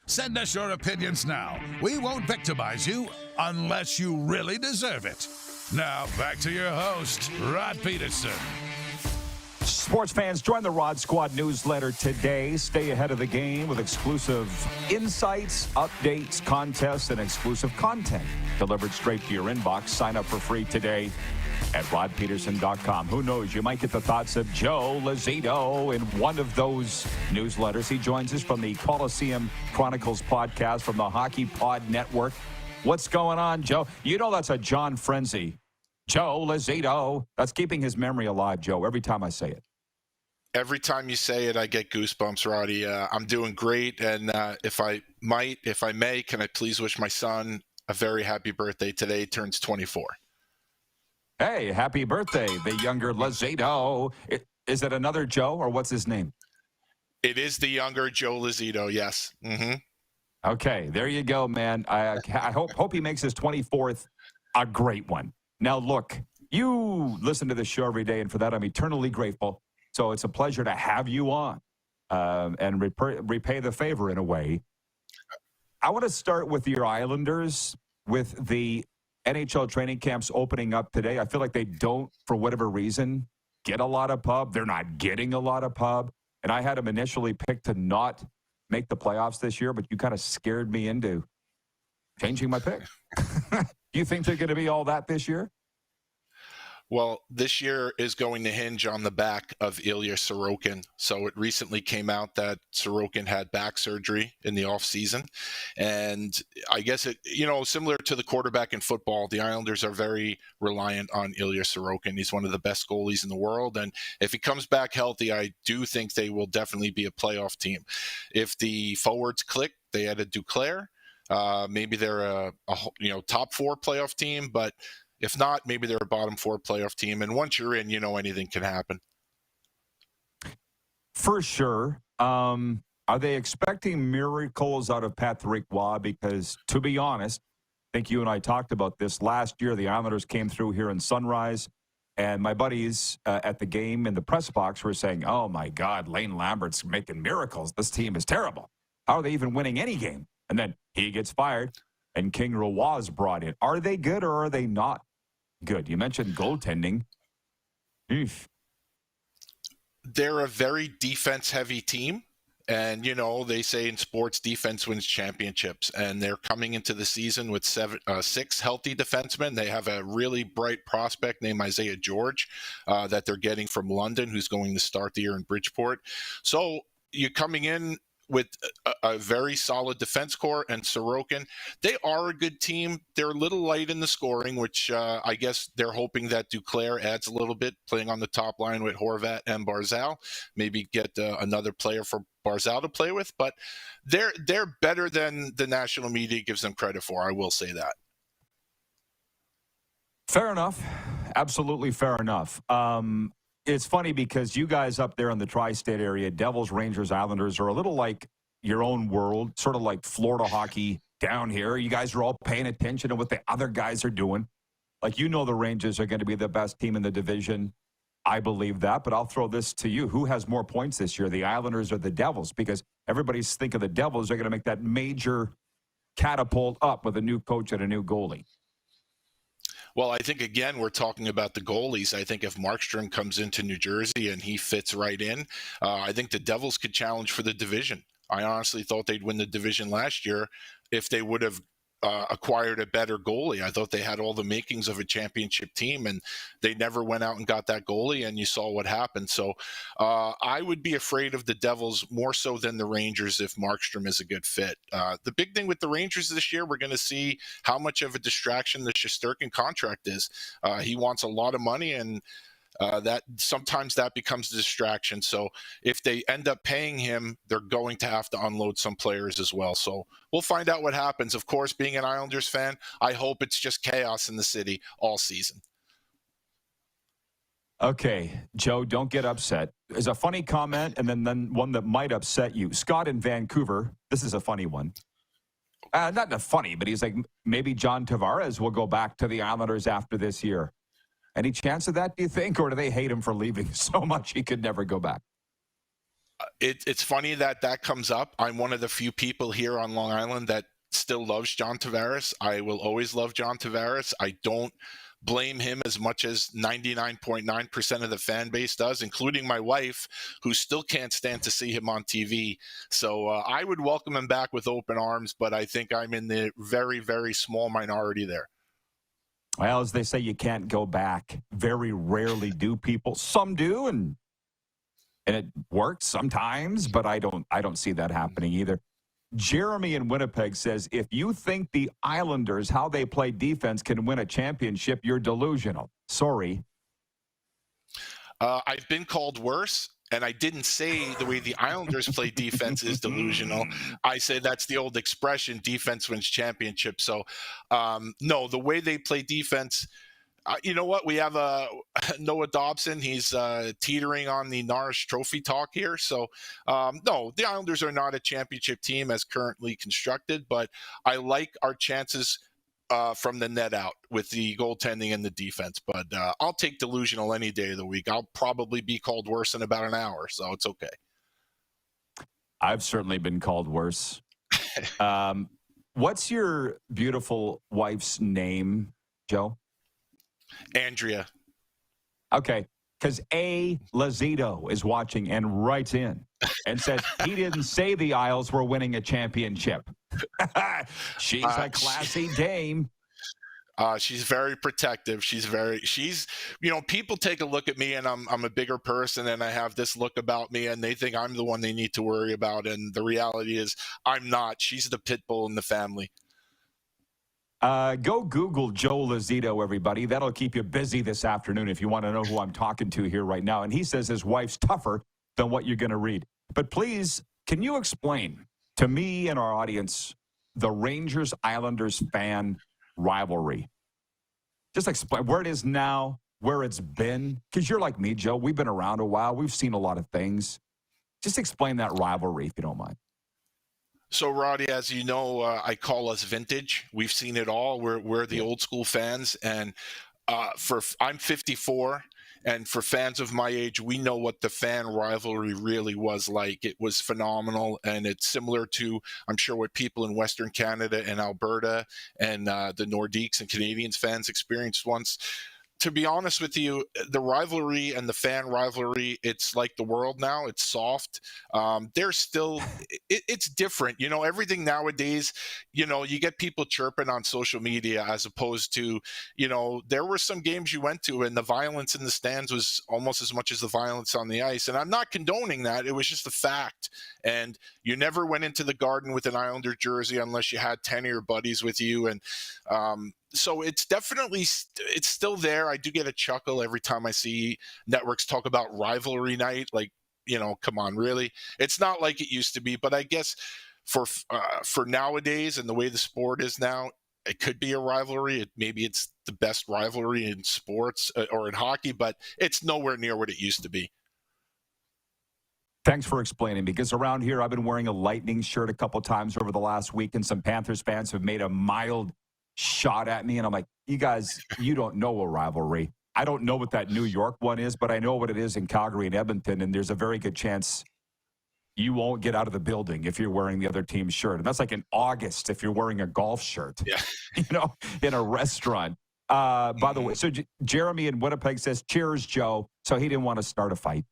Send us your opinions now. We won't victimize you unless you really deserve it. Now, back to your host, Rod Pedersen. Sports fans, join the Rod Squad newsletter today. Stay ahead of the game with exclusive insights, updates, contests, and exclusive content delivered straight to your inbox. Sign up for free today at rodpedersen.com. Who knows, you might get the thoughts of Joe Lozito in one of those newsletters. He joins us from the Coliseum Chronicles podcast from the Hockey Pod Network. What's going on, Joe? You know that's a John Frenzy. Joe Lozito. That's keeping his memory alive, Joe, every time I say it. Every time you say it, I get goosebumps, Roddy. I'm doing great, and if I may, can I please wish my son a very happy birthday today? He turns 24. Hey, happy birthday, the younger Lozito. Is it another Joe, or what's his name? It is the younger Joe Lozito, yes. Mm-hmm. Okay, there you go, man. I hope he makes his 24th a great one. Now, look, you listen to the show every day, and for that, I'm eternally grateful. So it's a pleasure to have you on and repay the favor in a way. I want to start with your Islanders, with the NHL training camps opening up today. I feel like they don't, for whatever reason, get a lot of pub. They're not getting a lot of pub. And I had them initially picked to not make the playoffs this year, but you kind of scared me into changing my pick. Do you think they're going to be all that this year? Well, this year is going to hinge on the back of Ilya Sorokin. So it recently came out that Sorokin had back surgery in the offseason. And I guess it, similar to the quarterback in football, the Islanders are very reliant on Ilya Sorokin. He's one of the best goalies in the world. And if he comes back healthy, I do think they will definitely be a playoff team. If the forwards click, they added Duclair. Maybe they're a top 4 playoff team, but if not, maybe they're a bottom 4 playoff team. And once you're in, anything can happen. For sure. Are they expecting miracles out of Patrick Roy? Because, to be honest, I think you and I talked about this last year. The Islanders came through here in Sunrise, and my buddies at the game in the press box were saying, oh, my God, Lane Lambert's making miracles. This team is terrible. How are they even winning any game? And then he gets fired, and King Roy is brought in. Are they good or are they not good? You mentioned goaltending. Eesh. They're a very defense-heavy team. And, they say in sports, defense wins championships. And they're coming into the season with 6 healthy defensemen. They have a really bright prospect named Isaiah George that they're getting from London, who's going to start the year in Bridgeport. So you're coming in with a very solid defense core and Sorokin. They are a good team. They're a little light in the scoring, which I guess they're hoping that Duclair adds a little bit, playing on the top line with Horvat and Barzal. Maybe get another player for Barzal to play with. But they're better than the national media gives them credit for. I will say that. Fair enough. Absolutely fair enough. It's funny because you guys up there in the tri-state area, Devils, Rangers, Islanders, are a little like your own world, sort of like Florida hockey down here. You guys are all paying attention to what the other guys are doing. Like, the Rangers are going to be the best team in the division. I believe that, but I'll throw this to you. Who has more points this year, the Islanders or the Devils? Because everybody's thinking the Devils are going to make that major catapult up with a new coach and a new goalie. Well, I think, again, we're talking about the goalies. I think if Markstrom comes into New Jersey and he fits right in, I think the Devils could challenge for the division. I honestly thought they'd win the division last year if they would have acquired a better goalie. I thought they had all the makings of a championship team, and they never went out and got that goalie, and you saw what happened. So I would be afraid of the Devils more so than the Rangers if Markstrom is a good fit. The big thing with the Rangers this year, we're going to see how much of a distraction the Shesterkin contract is. He wants a lot of money, and that sometimes that becomes a distraction. So if they end up paying him, they're going to have to unload some players as well. So we'll find out what happens. Of course, being an Islanders fan, I hope it's just chaos in the city all season. Okay, Joe, don't get upset. There's a funny comment and then one that might upset you. Scott in Vancouver, this is a funny one. Not funny, but he's like, maybe John Tavares will go back to the Islanders after this year. Any chance of that, do you think? Or do they hate him for leaving so much he could never go back? It's funny that comes up. I'm one of the few people here on Long Island that still loves John Tavares. I will always love John Tavares. I don't blame him as much as 99.9% of the fan base does, including my wife, who still can't stand to see him on TV. So I would welcome him back with open arms, but I think I'm in the very, very small minority there. Well, as they say, you can't go back. Very rarely do people. Some do, and it works sometimes, but I don't see that happening either. Jeremy in Winnipeg says, if you think the Islanders, how they play defense, can win a championship, you're delusional. Sorry. I've been called worse. And I didn't say the way the Islanders play defense is delusional. I say that's the old expression, defense wins championships. So, no, the way they play defense, you know what? We have Noah Dobson. He's teetering on the Norris Trophy talk here. So, no, the Islanders are not a championship team as currently constructed, but I like our chances from the net out with the goaltending and the defense. But I'll take delusional any day of the week. I'll probably be called worse in about an hour, so it's okay. I've certainly been called worse. What's your beautiful wife's name, Joe? Andrea. Okay, because Lozito is watching and writes in and says he didn't say the Isles were winning a championship. She's a classy dame. She's very protective. She's people take a look at me and I'm a bigger person and I have this look about me and they think I'm the one they need to worry about. And the reality is I'm not. She's the pit bull in the family. Go Google Joe Lozito, everybody. That'll keep you busy this afternoon if you want to know who I'm talking to here right now. And he says his wife's tougher than what you're going to read. But please, can you explain to me and our audience the Rangers-Islanders fan rivalry? Just explain where it is now, where it's been. Because you're like me, Joe. We've been around a while. We've seen a lot of things. Just explain that rivalry, if you don't mind. So, Roddy, as you know, I call us vintage. We've seen it all. We're the old school fans. And I'm 54. And for fans of my age, we know what the fan rivalry really was like. It was phenomenal, and it's similar to, I'm sure, what people in Western Canada and Alberta and the Nordiques and Canadians fans experienced once. To be honest with you, the rivalry and the fan rivalry, it's like the world now. It's soft. There's still, it's different. You know, everything nowadays, you know, you get people chirping on social media as opposed to, you know, there were some games you went to and the violence in the stands was almost as much as the violence on the ice. And I'm not condoning that. It was just a fact. And you never went into the Garden with an Islander jersey unless you had 10 of your buddies with you. And, so it's definitely, it's still there. I do get a chuckle every time I see networks talk about rivalry night. Like, you know, come on, really? It's not like it used to be, but I guess for nowadays and the way the sport is now, it could be a rivalry. Maybe it's the best rivalry in sports or in hockey, but it's nowhere near what it used to be. Thanks for explaining, because around here I've been wearing a Lightning shirt a couple times over the last week, and some Panthers fans have made a mild shot at me, and I'm like, you guys, you don't know a rivalry. I don't know what that New York one is, but I know what it is in Calgary and Edmonton, and there's a very good chance you won't get out of the building if you're wearing the other team's shirt. And that's like in August if you're wearing a golf shirt, you know, in a restaurant. By the way, so Jeremy in Winnipeg says, cheers, Joe. So he didn't want to start a fight.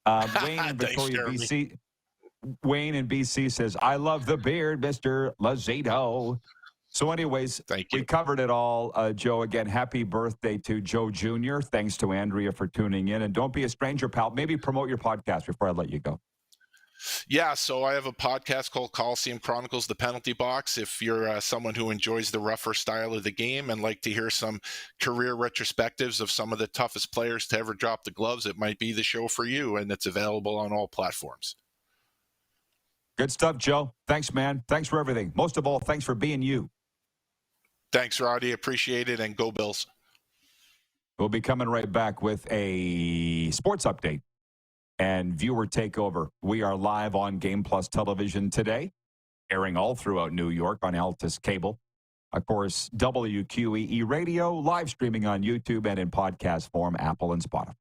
Wayne in Victoria, BC. Wayne in BC says, I love the beard, Mr. Lozito. So anyways, we covered it all. Joe, again, happy birthday to Joe Jr. Thanks to Andrea for tuning in. And don't be a stranger, pal. Maybe promote your podcast before I let you go. Yeah, so I have a podcast called Coliseum Chronicles, The Penalty Box. If you're someone who enjoys the rougher style of the game and like to hear some career retrospectives of some of the toughest players to ever drop the gloves, it might be the show for you, and it's available on all platforms. Good stuff, Joe. Thanks, man. Thanks for everything. Most of all, thanks for being you. Thanks, Roddy. Appreciate it, and go Bills. We'll be coming right back with a sports update and viewer takeover. We are live on Game Plus Television today, airing all throughout New York on Altus Cable. Of course, WQEE Radio, live streaming on YouTube and in podcast form, Apple and Spotify.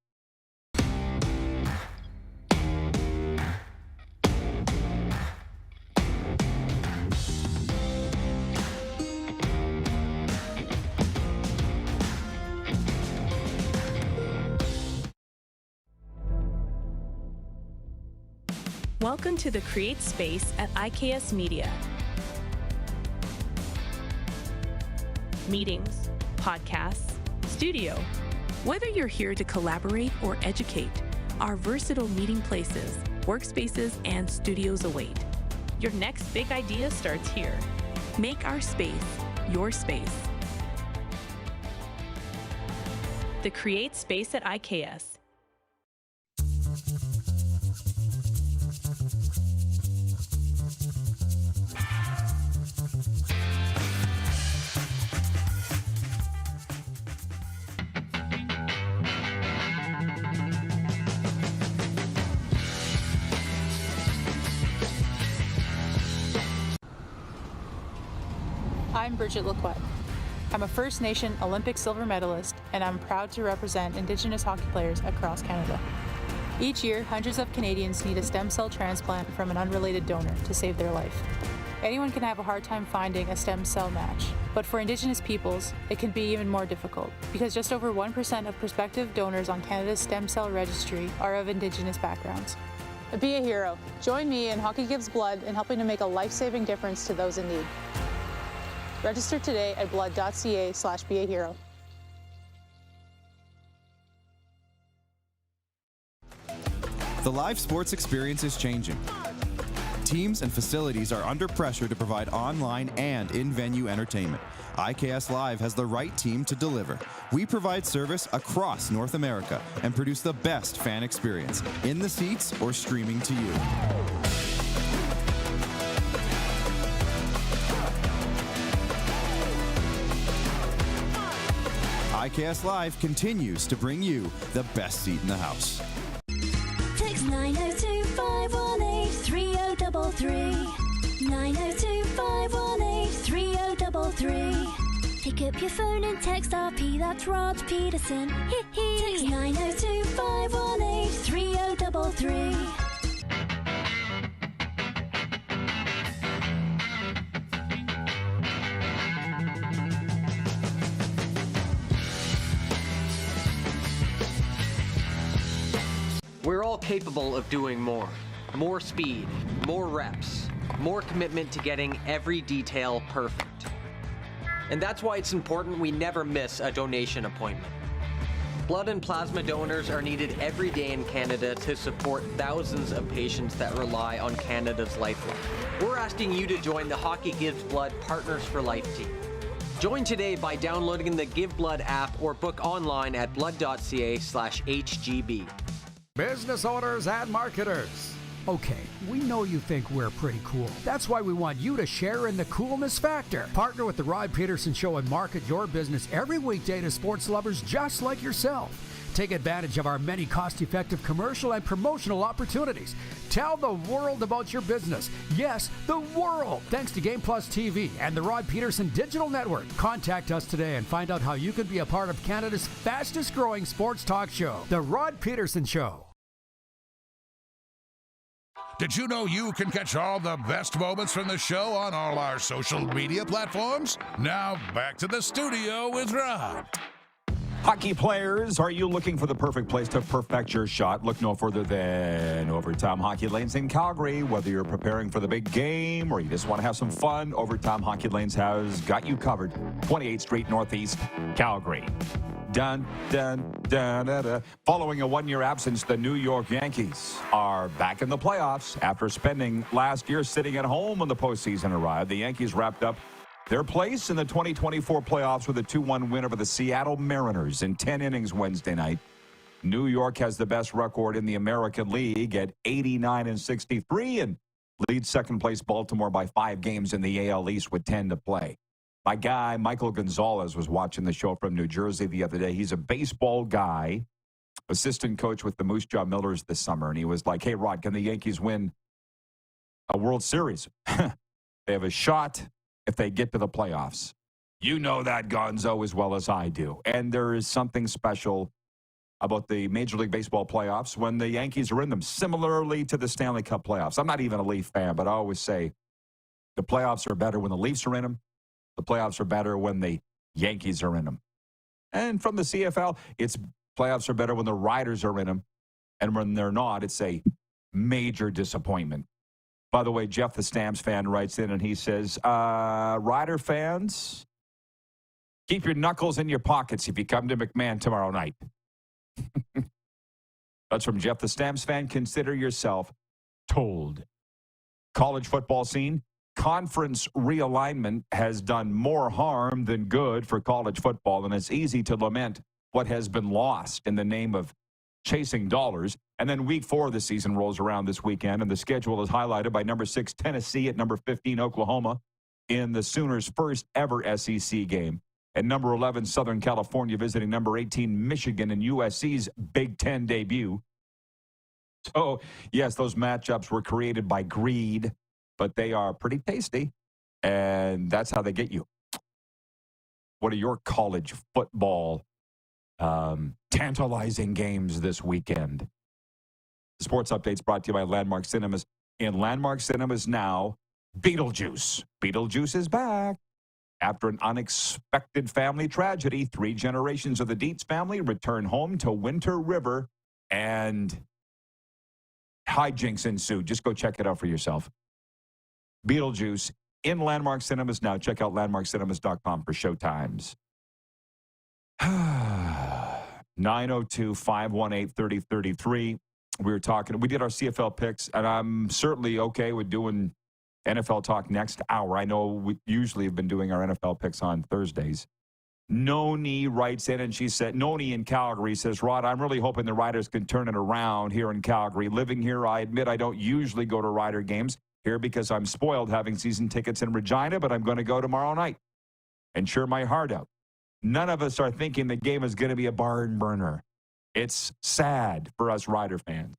Welcome to the Create Space at IKS Media. Meetings, podcasts, studio. Whether you're here to collaborate or educate, our versatile meeting places, workspaces, and studios await. Your next big idea starts here. Make our space your space. The Create Space at IKS. I'm Bridget Lacquette. I'm a First Nation Olympic silver medalist, and I'm proud to represent Indigenous hockey players across Canada. Each year, hundreds of Canadians need a stem cell transplant from an unrelated donor to save their life. Anyone can have a hard time finding a stem cell match, but for Indigenous peoples, it can be even more difficult because just over 1% of prospective donors on Canada's stem cell registry are of Indigenous backgrounds. Be a hero. Join me in Hockey Gives Blood in helping to make a life-saving difference to those in need. Register today at blood.ca/beahero. The live sports experience is changing. Teams and facilities are under pressure to provide online and in-venue entertainment. IKS Live has the right team to deliver. We provide service across North America and produce the best fan experience, in the seats or streaming to you. IKS Live continues to bring you the best seat in the house. Text 902-518-3033. 902-518-3033. Pick up your phone and text RP, that's Rod Pedersen. Text 902-518-3033. We're all capable of doing more. More speed, more reps, more commitment to getting every detail perfect. And that's why it's important we never miss a donation appointment. Blood and plasma donors are needed every day in Canada to support thousands of patients that rely on Canada's lifeline. We're asking you to join the Hockey Gives Blood Partners for Life team. Join today by downloading the Give Blood app or book online at blood.ca/HGB. Business owners and marketers. Okay, we know you think we're pretty cool. That's why we want you to share in the coolness factor. Partner with the Rod Pedersen Show and market your business every weekday to sports lovers just like yourself. Take advantage of our many cost-effective commercial and promotional opportunities. Tell the world about your business. Yes, the world. Thanks to Game Plus TV and the Rod Pedersen Digital Network. Contact us today and find out how you can be a part of Canada's fastest-growing sports talk show, The Rod Pedersen Show. Did you know you can catch all the best moments from the show on all our social media platforms? Now, back to the studio with Rod. Hockey players, are you looking for the perfect place to perfect your shot? Look no further than Overtime Hockey Lanes in Calgary. Whether you're preparing for the big game or you just want to have some fun, Overtime Hockey Lanes has got you covered. 28th Street Northeast, Calgary. Dun, dun, dun, dun, dun. Following a one-year absence, the New York Yankees are back in the playoffs. After spending last year sitting at home when the postseason arrived, the Yankees wrapped up their place in the 2024 playoffs with a 2-1 win over the Seattle Mariners in 10 innings Wednesday night. New York has the best record in the American League at 89-63 and leads second place Baltimore by 5 games in the AL East with 10 to play. My guy, Michael Gonzalez, was watching the show from New Jersey the other day. He's a baseball guy, assistant coach with the Moose Jaw Millers this summer, and he was like, hey, Rod, can the Yankees win a World Series? They have a shot if they get to the playoffs. You know that, Gonzo, as well as I do. And there is something special about the Major League Baseball playoffs when the Yankees are in them, similarly to the Stanley Cup playoffs. I'm not even a Leaf fan, but I always say the playoffs are better when the Leafs are in them. The playoffs are better when the Yankees are in them. And from the CFL, it's playoffs are better when the Riders are in them. And when they're not, it's a major disappointment. By the way, Jeff the Stamps fan writes in and he says, Rider fans, keep your knuckles in your pockets if you come to McMahon tomorrow night. That's from Jeff the Stamps fan. Consider yourself told. College football scene. Conference realignment has done more harm than good for college football, and it's easy to lament what has been lost in the name of chasing dollars. And then week 4 of the season rolls around this weekend, and the schedule is highlighted by number 6 Tennessee at number 15 Oklahoma in the Sooners' first ever SEC game, and number 11 Southern California visiting number 18 Michigan in USC's Big Ten debut. So, yes, those matchups were created by greed, but they are pretty tasty, and that's how they get you. What are your college football tantalizing games this weekend? The sports updates brought to you by Landmark Cinemas. In Landmark Cinemas now, Beetlejuice. Beetlejuice is back. After an unexpected family tragedy, 3 generations of the Dietz family return home to Winter River, and hijinks ensue. Just go check it out for yourself. Beetlejuice in Landmark Cinemas now. Check out landmarkcinemas.com for showtimes. 902-518-3033. We did our CFL picks, and I'm certainly okay with doing NFL talk next hour. I know we usually have been doing our NFL picks on Thursdays. Noni writes in, and she said, Noni in Calgary says, Rod, I'm really hoping the Riders can turn it around here in Calgary. Living here, I admit I don't usually go to Rider games here because I'm spoiled having season tickets in Regina, but I'm going to go tomorrow night and cheer my heart out. None of us are thinking the game is going to be a barn burner. It's sad for us Rider fans.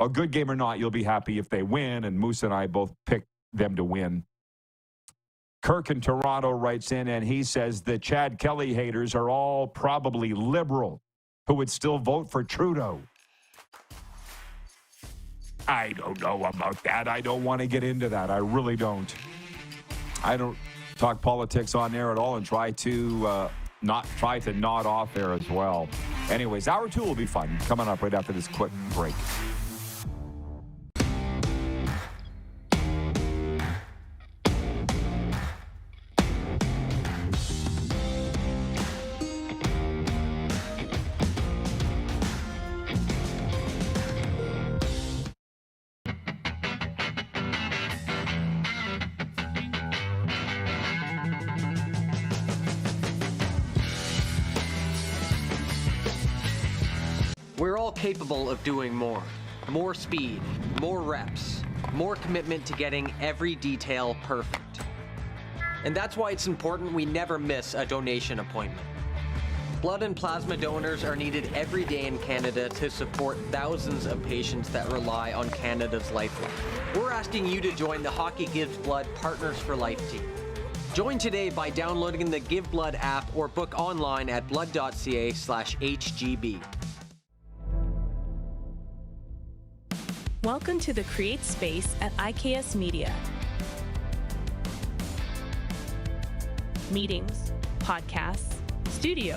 A good game or not, you'll be happy if they win, and Moose and I both picked them to win. Kirk in Toronto writes in, and he says the Chad Kelly haters are all probably liberal who would still vote for Trudeau. I don't know about that. I don't want to get into that. I really don't. I don't talk politics on there at all and try to nod off there as well. Anyways, hour 2 will be fun. Coming up right after this quick break. We're all capable of doing more. More speed, more reps, more commitment to getting every detail perfect. And that's why it's important we never miss a donation appointment. Blood and plasma donors are needed every day in Canada to support thousands of patients that rely on Canada's lifeline. We're asking you to join the Hockey Gives Blood Partners for Life team. Join today by downloading the Give Blood app or book online at blood.ca/HGB. Welcome to the Create Space at IKS Media. Meetings, podcasts, studio.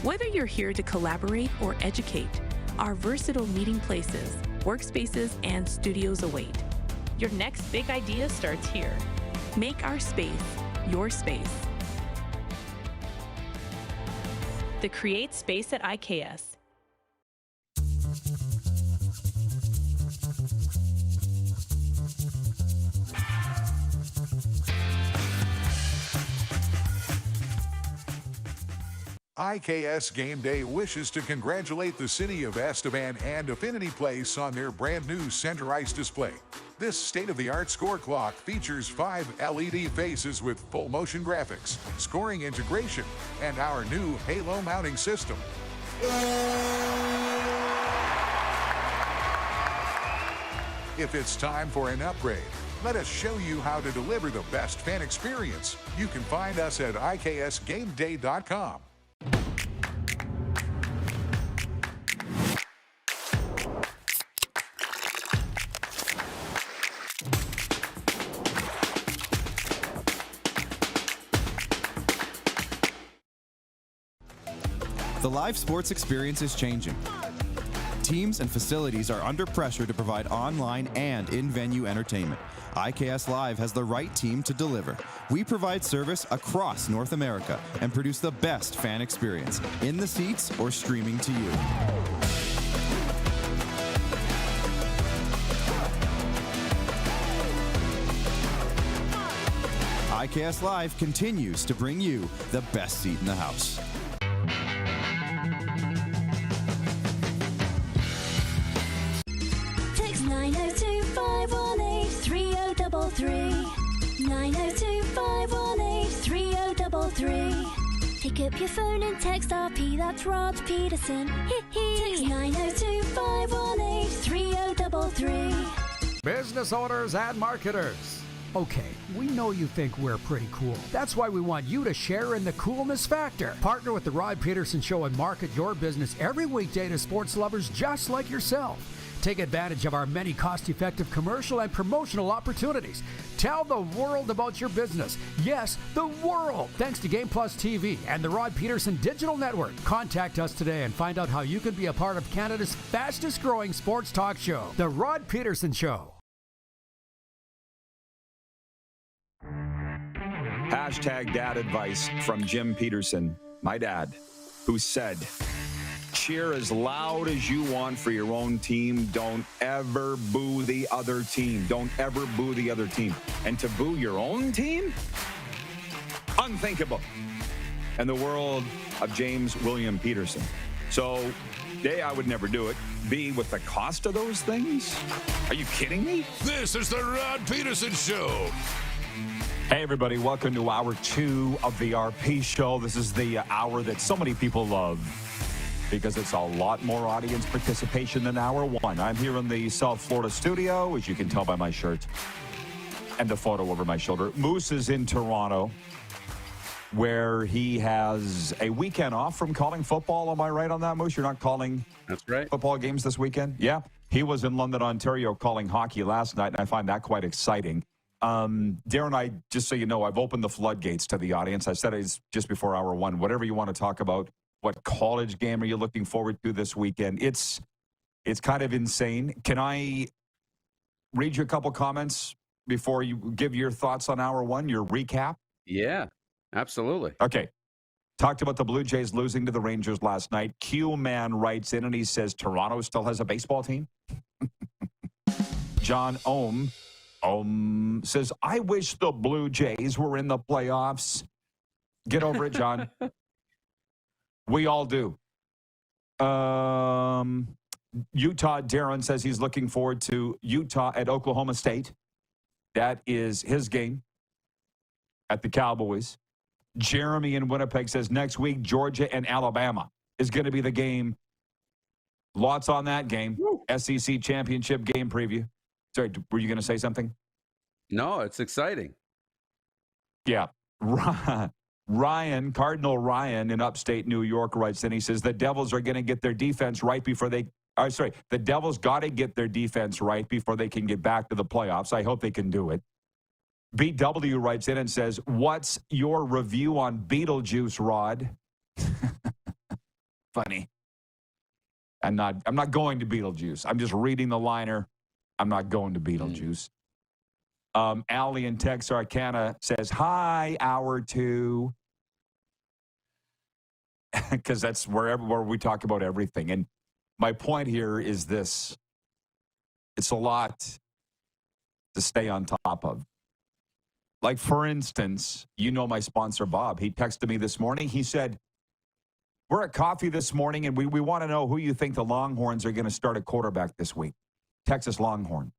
Whether you're here to collaborate or educate, our versatile meeting places, workspaces, and studios await. Your next big idea starts here. Make our space your space. The Create Space at IKS. IKS Game Day wishes to congratulate the city of Esteban and Affinity Place on their brand new center ice display. This state-of-the-art score clock features 5 LED faces with full motion graphics, scoring integration, and our new Halo mounting system. If it's time for an upgrade, let us show you how to deliver the best fan experience. You can find us at iksgameday.com. The live sports experience is changing. Teams and facilities are under pressure to provide online and in-venue entertainment. IKS Live has the right team to deliver. We provide service across North America and produce the best fan experience, in the seats or streaming to you. IKS Live continues to bring you the best seat in the house. Text 902-518-3033. 902-518-3033. Pick up your phone and text RP, that's Rod Pedersen. Text 902-518-3033. Business owners and marketers. Okay, we know you think we're pretty cool. That's why we want you to share in the coolness factor. Partner with the Rod Pedersen Show and market your business every weekday to sports lovers just like yourself. Take advantage of our many cost-effective commercial and promotional opportunities. Tell the world about your business. Yes, the world. Thanks to Game Plus TV and the Rod Pedersen Digital Network. Contact us today and find out how you can be a part of Canada's fastest-growing sports talk show, The Rod Pedersen Show. Hashtag dad advice from Jim Pedersen, my dad, who said, cheer as loud as you want for your own team. Don't ever boo the other team. Don't ever boo the other team. And to boo your own team? Unthinkable. In the world of James William Pedersen. So, A, I would never do it. B, with the cost of those things? Are you kidding me? This is the Rod Pedersen Show. Hey, everybody. Welcome to Hour 2 of the RP Show. This is the hour that so many people love because it's a lot more audience participation than Hour 1. I'm here in the South Florida studio, as you can tell by my shirt and the photo over my shoulder. Moose is in Toronto, where he has a weekend off from calling football. Am I right on that, Moose? You're not calling football games this weekend? Yeah. He was in London, Ontario, calling hockey last night, and I find that quite exciting. Darren, I just so you know, I've opened the floodgates to the audience. I said it just before Hour 1. Whatever you want to talk about, what college game are you looking forward to this weekend? It's kind of insane. Can I read you a couple comments before you give your thoughts on Hour 1, your recap? Yeah, absolutely. Okay. Talked about the Blue Jays losing to the Rangers last night. Q-Man writes in and he says, Toronto still has a baseball team? John Ohm says, I wish the Blue Jays were in the playoffs. Get over it, John. We all do. Utah, Darren says he's looking forward to Utah at Oklahoma State. That is his game at the Cowboys. Jeremy in Winnipeg says next week, Georgia and Alabama is going to be the game. Lots on that game. Woo. SEC championship game preview. Sorry, were you going to say something? No, it's exciting. Yeah. Cardinal Ryan in upstate New York writes in, he says, the Devils are going to get their defense right before they sorry, the Devils got to get their defense right before they can get back to the playoffs. I hope they can do it. BW writes in and says, what's your review on Beetlejuice, Rod? Funny. I'm not going to Beetlejuice. I'm just reading the liner. I'm not going to Beetlejuice. Allie in Texarkana says, hi, hour 2. Because that's where we talk about everything. And my point here is this. It's a lot to stay on top of. Like, for instance, you know my sponsor, Bob. He texted me this morning. He said, we're at coffee this morning, and we want to know who you think the Longhorns are going to start at quarterback this week. Texas Longhorn.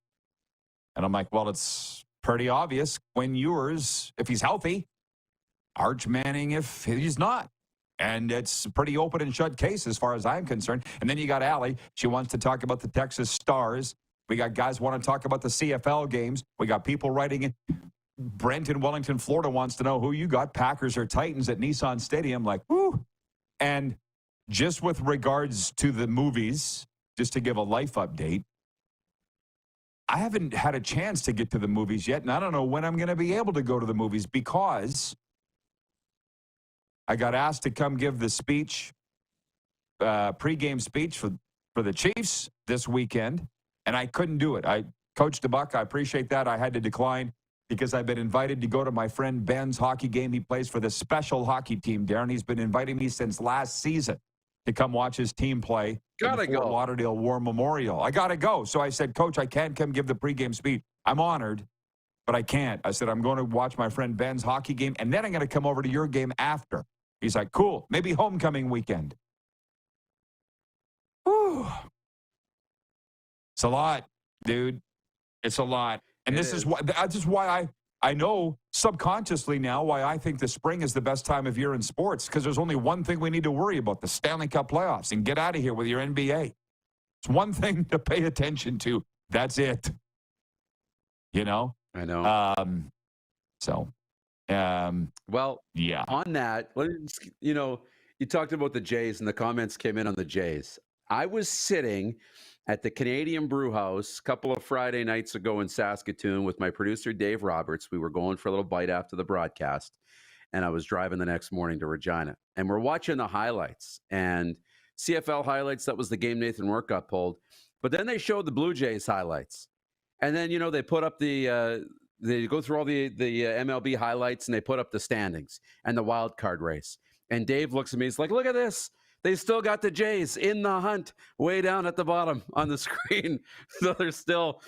And I'm like, well, it's pretty obvious. Quinn Ewers, if he's healthy. Arch Manning, if he's not. And it's a pretty open and shut case as far as I'm concerned. And then you got Allie. She wants to talk about the Texas Stars. We got guys want to talk about the CFL games. We got people writing in. Brent in Wellington, Florida wants to know who you got, Packers or Titans at Nissan Stadium. Like, whoo. And just with regards to the movies, just to give a life update, I haven't had a chance to get to the movies yet, and I don't know when I'm going to be able to go to the movies because I got asked to come give the speech, pregame speech for the Chiefs this weekend, and I couldn't do it. Coach DeBuck, I appreciate that. I had to decline because I've been invited to go to my friend Ben's hockey game. He plays for the special hockey team, Darren. He's been inviting me since last season to come watch his team play at the Fort Lauderdale War Memorial. I got to go. So I said, Coach, I can't come give the pregame speech. I'm honored, but I can't. I said, I'm going to watch my friend Ben's hockey game, and then I'm going to come over to your game after. He's like, cool, maybe homecoming weekend. Whew. It's a lot, dude. It's a lot. And this is why I know subconsciously now why I think the spring is the best time of year in sports, because there's only one thing we need to worry about, the Stanley Cup playoffs, and get out of here with your NBA. It's one thing to pay attention to. That's it. You know? I know. Well, yeah. On that, you know, you talked about the Jays, and the comments came in on the Jays. I was sitting at the Canadian Brew House a couple of Friday nights ago in Saskatoon with my producer, Dave Roberts. We were going for a little bite after the broadcast, and I was driving the next morning to Regina. And we're watching the highlights, and CFL highlights. That was the game Nathan Rourke got pulled. But then they showed the Blue Jays highlights. And then, you know, they put up they go through all the MLB highlights, and they put up the standings and the wild card race. And Dave looks at me. He's like, look at this. They still got the Jays in the hunt way down at the bottom on the screen. So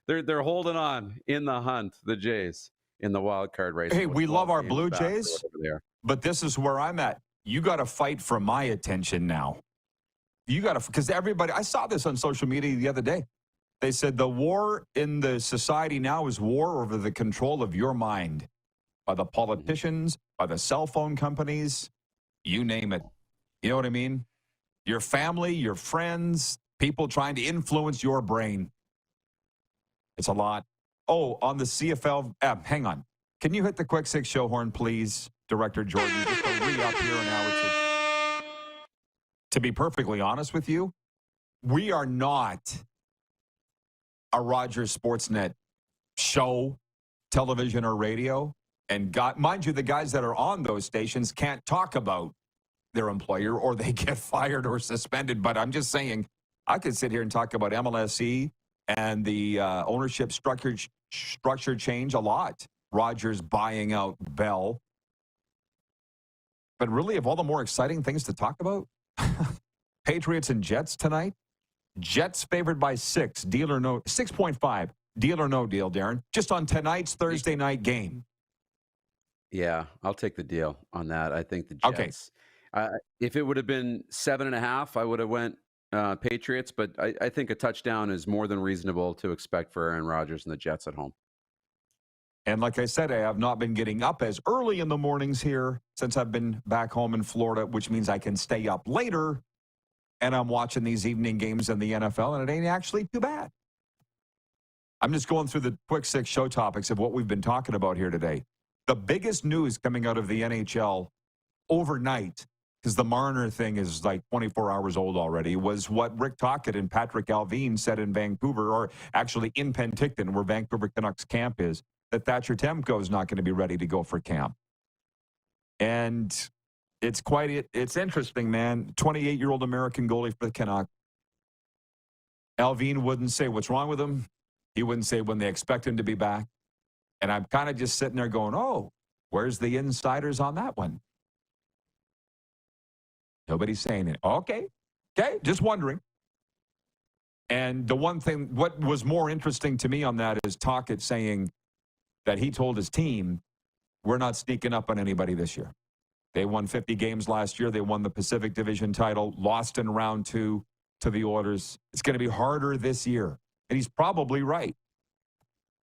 they're holding on in the hunt, the Jays, in the wild card race. Hey, we love our Blue Jays, but this is where I'm at. You got to fight for my attention now. You got to, because everybody, I saw this on social media the other day. They said the war in the society now is war over the control of your mind by the politicians, by the cell phone companies, you name it. You know what I mean? Your family, your friends, people trying to influence your brain. It's a lot. Oh, on the CFL, hang on. Can you hit the quick six show horn, please, Director Jordan? Just to re-up here an hour or two. To be perfectly honest with you, we are not a Rogers Sportsnet show, television or radio. And mind you, the guys that are on those stations can't talk about their employer or they get fired or suspended. But I'm just saying, I could sit here and talk about MLSE and the ownership structure change a lot. Rogers buying out Bell. But really, of all the more exciting things to talk about, Patriots and Jets tonight. Jets favored by 6, deal or no, 6.5, deal or no deal, Darren. Just on tonight's Thursday night game. Yeah, I'll take the deal on that. I think the Jets. Okay. If it would have been 7.5, I would have went Patriots, but I think a touchdown is more than reasonable to expect for Aaron Rodgers and the Jets at home. And like I said, I have not been getting up as early in the mornings here since I've been back home in Florida, which means I can stay up later, and I'm watching these evening games in the NFL, and it ain't actually too bad. I'm just going through the quick six show topics of what we've been talking about here today. The biggest news coming out of the NHL overnight because the Marner thing is like 24 hours old already, was what Rick Tocchet and Patrick Alvin said in Vancouver, or actually in Penticton, where Vancouver Canucks camp is, that Thatcher Demko is not going to be ready to go for camp. And it's interesting, man. 28-year-old American goalie for the Canucks. Alvin wouldn't say what's wrong with him. He wouldn't say when they expect him to be back. And I'm kind of just sitting there going, oh, where's the insiders on that one? Nobody's saying it. Okay, just wondering. And the one thing, what was more interesting to me on that is Tocchet saying that he told his team, we're not sneaking up on anybody this year. They won 50 games last year. They won the Pacific Division title, lost in round 2 to the Oilers. It's going to be harder this year. And he's probably right.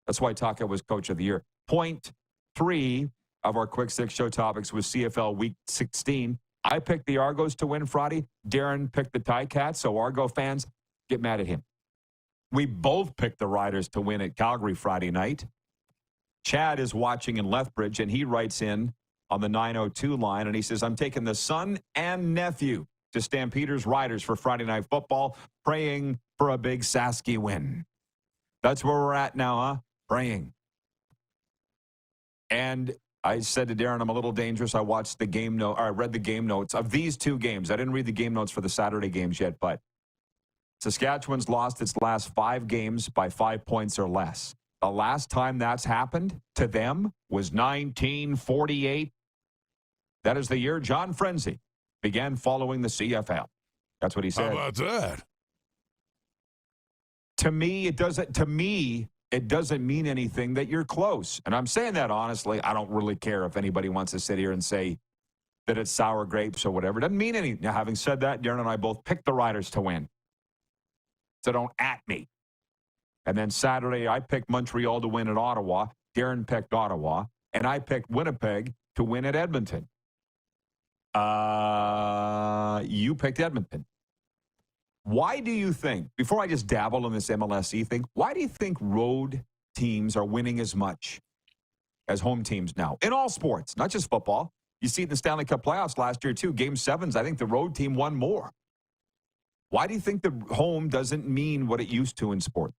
That's why Tocchet was Coach of the Year. Point 3 of our Quick Six show topics was CFL Week 16. I picked the Argos to win Friday. Darren picked the Ticats, so Argo fans, get mad at him. We both picked the Riders to win at Calgary Friday night. Chad is watching in Lethbridge, and he writes in on the 902 line, and he says, I'm taking the son and nephew to Stampeders Riders for Friday Night Football, praying for a big Sasky win. That's where we're at now, huh? Praying. And I said to Darren, I'm a little dangerous. I watched the game note, or I read the game notes of these 2 games. I didn't read the game notes for the Saturday games yet, but Saskatchewan's lost its last 5 games by 5 points or less. The last time that's happened to them was 1948. That is the year John Frenzy began following the CFL. That's what he said. How about that? To me, it doesn't mean anything that you're close. And I'm saying that honestly. I don't really care if anybody wants to sit here and say that it's sour grapes or whatever. It doesn't mean anything. Now, having said that, Darren and I both picked the Riders to win. So don't at me. And then Saturday, I picked Montreal to win at Ottawa. Darren picked Ottawa. And I picked Winnipeg to win at Edmonton. You picked Edmonton. Why do you think, before I just dabble in this MLSE thing, why do you think road teams are winning as much as home teams now? In all sports, not just football. You see it in the Stanley Cup playoffs last year, too. Game 7s, I think the road team won more. Why do you think the home doesn't mean what it used to in sport?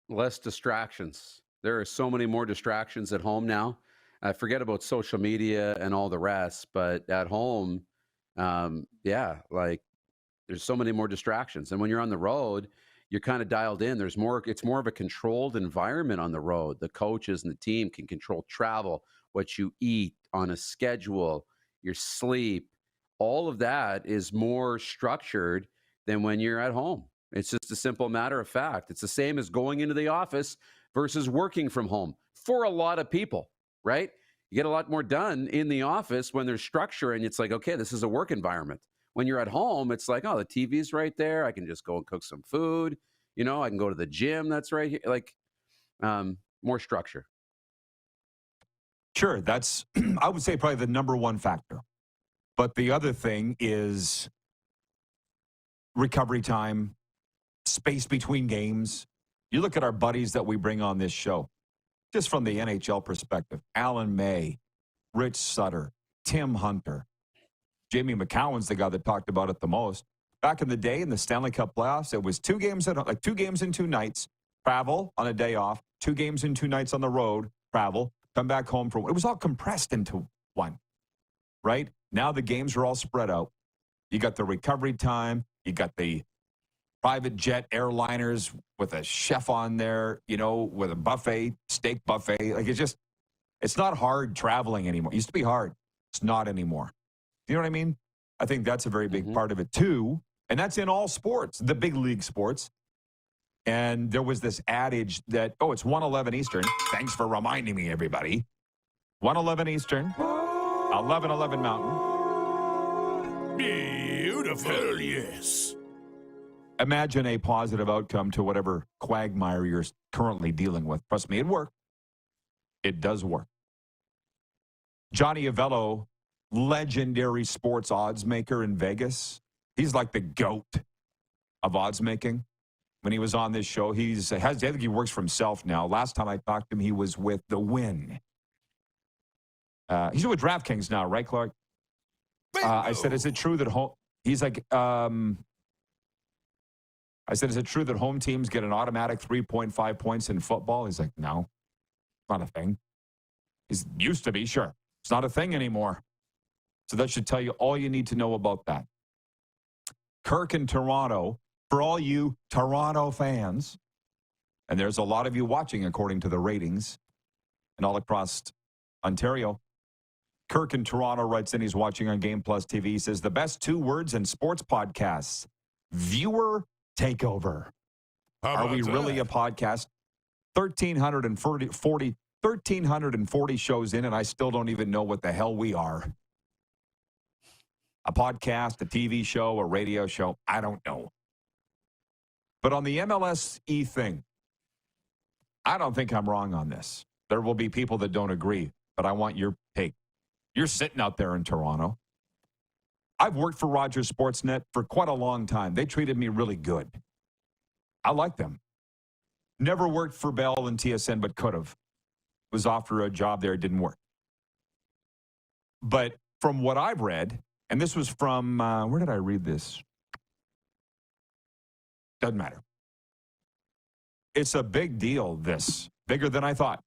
Less distractions. There are so many more distractions at home now. I forget about social media and all the rest, but at home, there's so many more distractions. And when you're on the road, you're kind of dialed in. It's more of a controlled environment on the road. The coaches and the team can control travel, what you eat on a schedule, your sleep. All of that is more structured than when you're at home. It's just a simple matter of fact. It's the same as going into the office versus working from home for a lot of people, right? You get a lot more done in the office when there's structure and it's like, okay, this is a work environment. When you're at home, it's like, oh, the TV's right there. I can just go and cook some food. I can go to the gym. That's right here. Like, more structure. Sure, that's, I would say, probably the number one factor. But the other thing is recovery time, space between games. You look at our buddies that we bring on this show, just from the NHL perspective, Alan May, Rich Sutter, Tim Hunter. Jamie McCowan's the guy that talked about it the most. Back in the day in the Stanley Cup playoffs, it was 2 games in 2 nights, travel on a day off, 2 games in 2 nights on the road, travel, come back home for one. It was all compressed into one, right? Now the games are all spread out. You got the recovery time. You got the private jet airliners with a chef on there, with a buffet, steak buffet. Like it's not hard traveling anymore. It used to be hard. It's not anymore. You know what I mean? I think that's a very big part of it, too. And that's in all sports, the big league sports. And there was this adage that, it's 1:11 Eastern. Thanks for reminding me, everybody. 1:11 Eastern, 11:11 Mountain. Beautiful. Hell yes. Imagine a positive outcome to whatever quagmire you're currently dealing with. Trust me, it works. It does work. Johnny Avello, legendary sports odds maker in Vegas. He's like the GOAT of odds making. When he was on this show, I think he works for himself now. Last time I talked to him, he was with The Win. He's with DraftKings now, right, Clark? I said, is it true that home... He's like, I said, is it true that home teams get an automatic 3.5 points in football? He's like, no, not a thing. It used to be, sure. It's not a thing anymore. So that should tell you all you need to know about that. Kirk in Toronto, for all you Toronto fans, and there's a lot of you watching according to the ratings, and all across Ontario. Kirk in Toronto writes in, he's watching on Game Plus TV. He says, the best 2 words in sports podcasts, viewer takeover. Are we really a podcast? 1,340 shows in, and I still don't even know what the hell we are. A podcast, a TV show, a radio show, I don't know. But on the MLSE thing, I don't think I'm wrong on this. There will be people that don't agree, but I want your take. You're sitting out there in Toronto. I've worked for Rogers Sportsnet for quite a long time. They treated me really good. I like them. Never worked for Bell and TSN, but could have. Was offered a job there, it didn't work. But from what I've read, and this was from, where did I read this? Doesn't matter. It's a big deal, this. Bigger than I thought.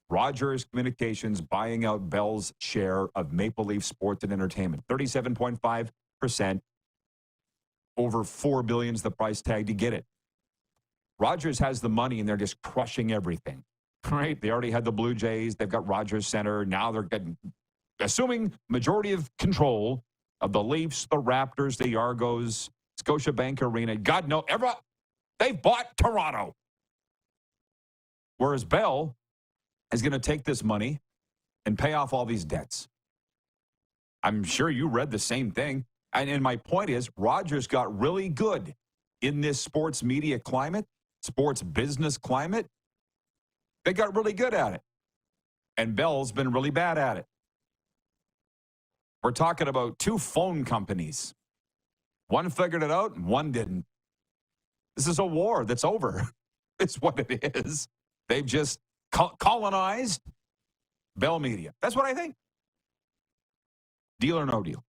Rogers Communications buying out Bell's share of Maple Leaf Sports and Entertainment. 37.5%. Over $4 billion is the price tag to get it. Rogers has the money, and they're just crushing everything. Right? They already had the Blue Jays. They've got Rogers Center. Now they're getting, assuming majority of control of the Leafs, the Raptors, the Argos, Scotiabank Arena. God knows, they've bought Toronto. Whereas Bell is going to take this money and pay off all these debts. I'm sure you read the same thing. And my point is, Rogers got really good in this sports media climate, sports business climate. They got really good at it. And Bell's been really bad at it. We're talking about 2 phone companies. One figured it out and one didn't. This is a war that's over. It's what it is. They've just colonized Bell Media. That's what I think. Deal or no deal?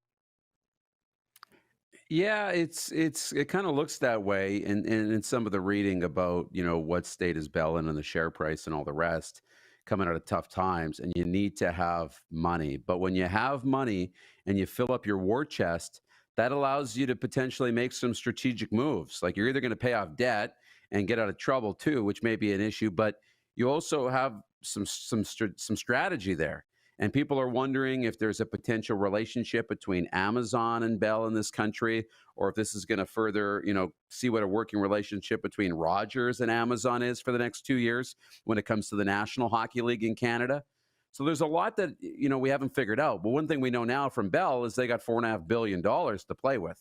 Yeah, it kind of looks that way in some of the reading about, what state is Bell in and the share price and all the rest coming out of tough times, and you need to have money. But when you have money and you fill up your war chest, that allows you to potentially make some strategic moves. Like, you're either going to pay off debt and get out of trouble too, which may be an issue, but you also have some strategy there. And people are wondering if there's a potential relationship between Amazon and Bell in this country, or if this is going to further, see what a working relationship between Rogers and Amazon is for the next 2 years when it comes to the National Hockey League in Canada. So there's a lot that, we haven't figured out. But one thing we know now from Bell is they got $4.5 billion to play with.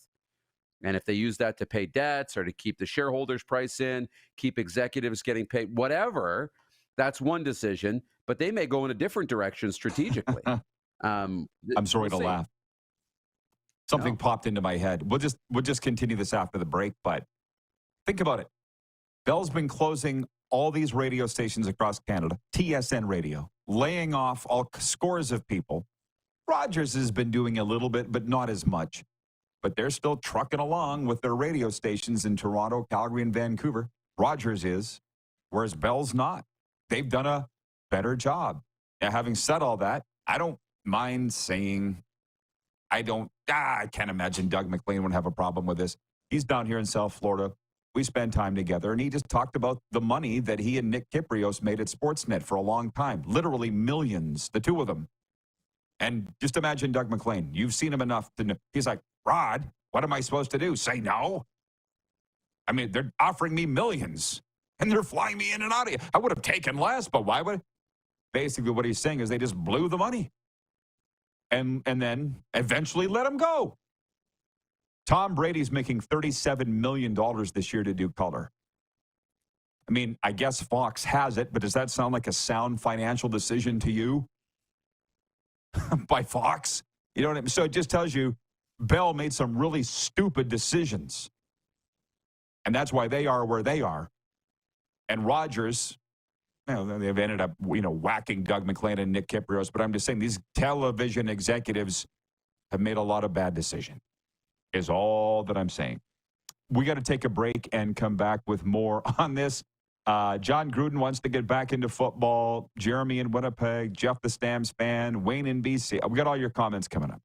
And if they use that to pay debts or to keep the shareholders' price in, keep executives getting paid, whatever, that's one decision. But they may go in a different direction strategically. I'm sorry to laugh. Something popped into my head. We'll just continue this after the break, but think about it. Bell's been closing all these radio stations across Canada, TSN Radio, laying off all scores of people. Rogers has been doing a little bit, but not as much. But they're still trucking along with their radio stations in Toronto, Calgary, and Vancouver. Rogers is, whereas Bell's not. They've done a better job. Now, having said all that, I don't mind saying I can't imagine Doug McLean would have a problem with this. He's down here in South Florida. We spend time together, and he just talked about the money that he and Nick Kyprios made at Sportsnet for a long time. Literally millions, the two of them. And just imagine Doug McLean. You've seen him enough to know. He's like, Rod, what am I supposed to do? Say no? I mean, they're offering me millions, and they're flying me in and out of here. I would have taken less, but why would? Basically, what he's saying is they just blew the money. And then eventually let him go. Tom Brady's making $37 million this year to do color. I mean, I guess Fox has it, but does that sound like a sound financial decision to you? By Fox? You know what I mean? So it just tells you Bell made some really stupid decisions. And that's why they are where they are. And Rogers, they've ended up, whacking Doug McLean and Nick Kyprios. But I'm just saying these television executives have made a lot of bad decisions, is all that I'm saying. We got to take a break and come back with more on this. John Gruden wants to get back into football. Jeremy in Winnipeg, Jeff the Stamps fan, Wayne in BC. We got all your comments coming up.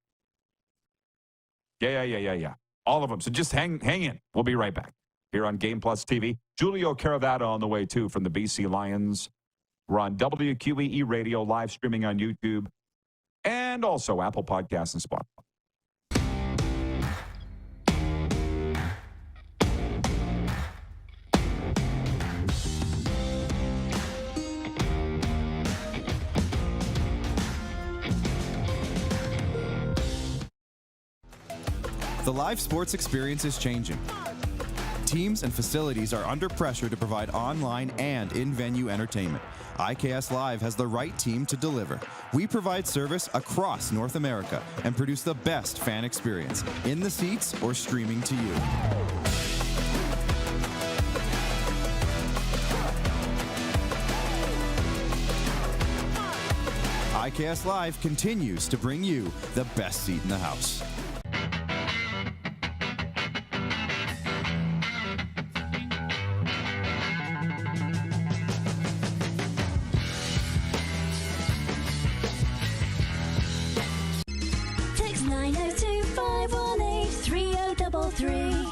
Yeah. All of them. So just hang in. We'll be right back here on Game Plus TV. Giulio Caravatta on the way, too, from the BC Lions. We're on WQEE Radio, live streaming on YouTube, and also Apple Podcasts and Spotify. The live sports experience is changing. Teams and facilities are under pressure to provide online and in-venue entertainment. IKS Live has the right team to deliver. We provide service across North America and produce the best fan experience, in the seats or streaming to you. IKS Live continues to bring you the best seat in the house. Text 902-518-3033.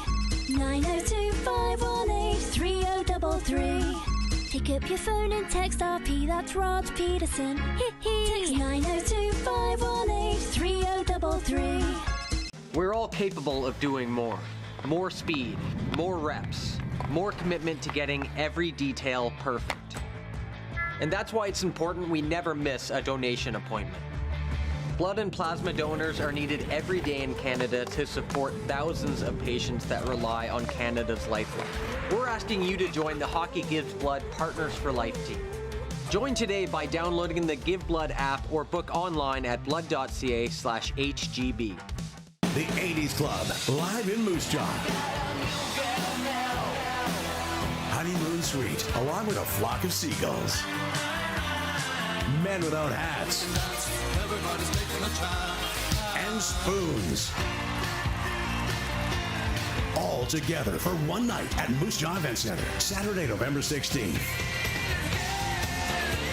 902-518-3033. Pick up your phone and text RP, that's Rod Pedersen. Text 902-518-3033. We're all capable of doing more. More speed, more reps, more commitment to getting every detail perfect. And that's why it's important we never miss a donation appointment. Blood and plasma donors are needed every day in Canada to support thousands of patients that rely on Canada's lifeline. We're asking you to join the Hockey Gives Blood Partners for Life team. Join today by downloading the Give Blood app or book online at blood.ca/HGB. The 80s Club, live in Moose Jaw. Honeymoon Suite, along with a flock of seagulls. Men without hats. And spoons. All together for one night at Moose Jaw Event Center, Saturday, November 16th.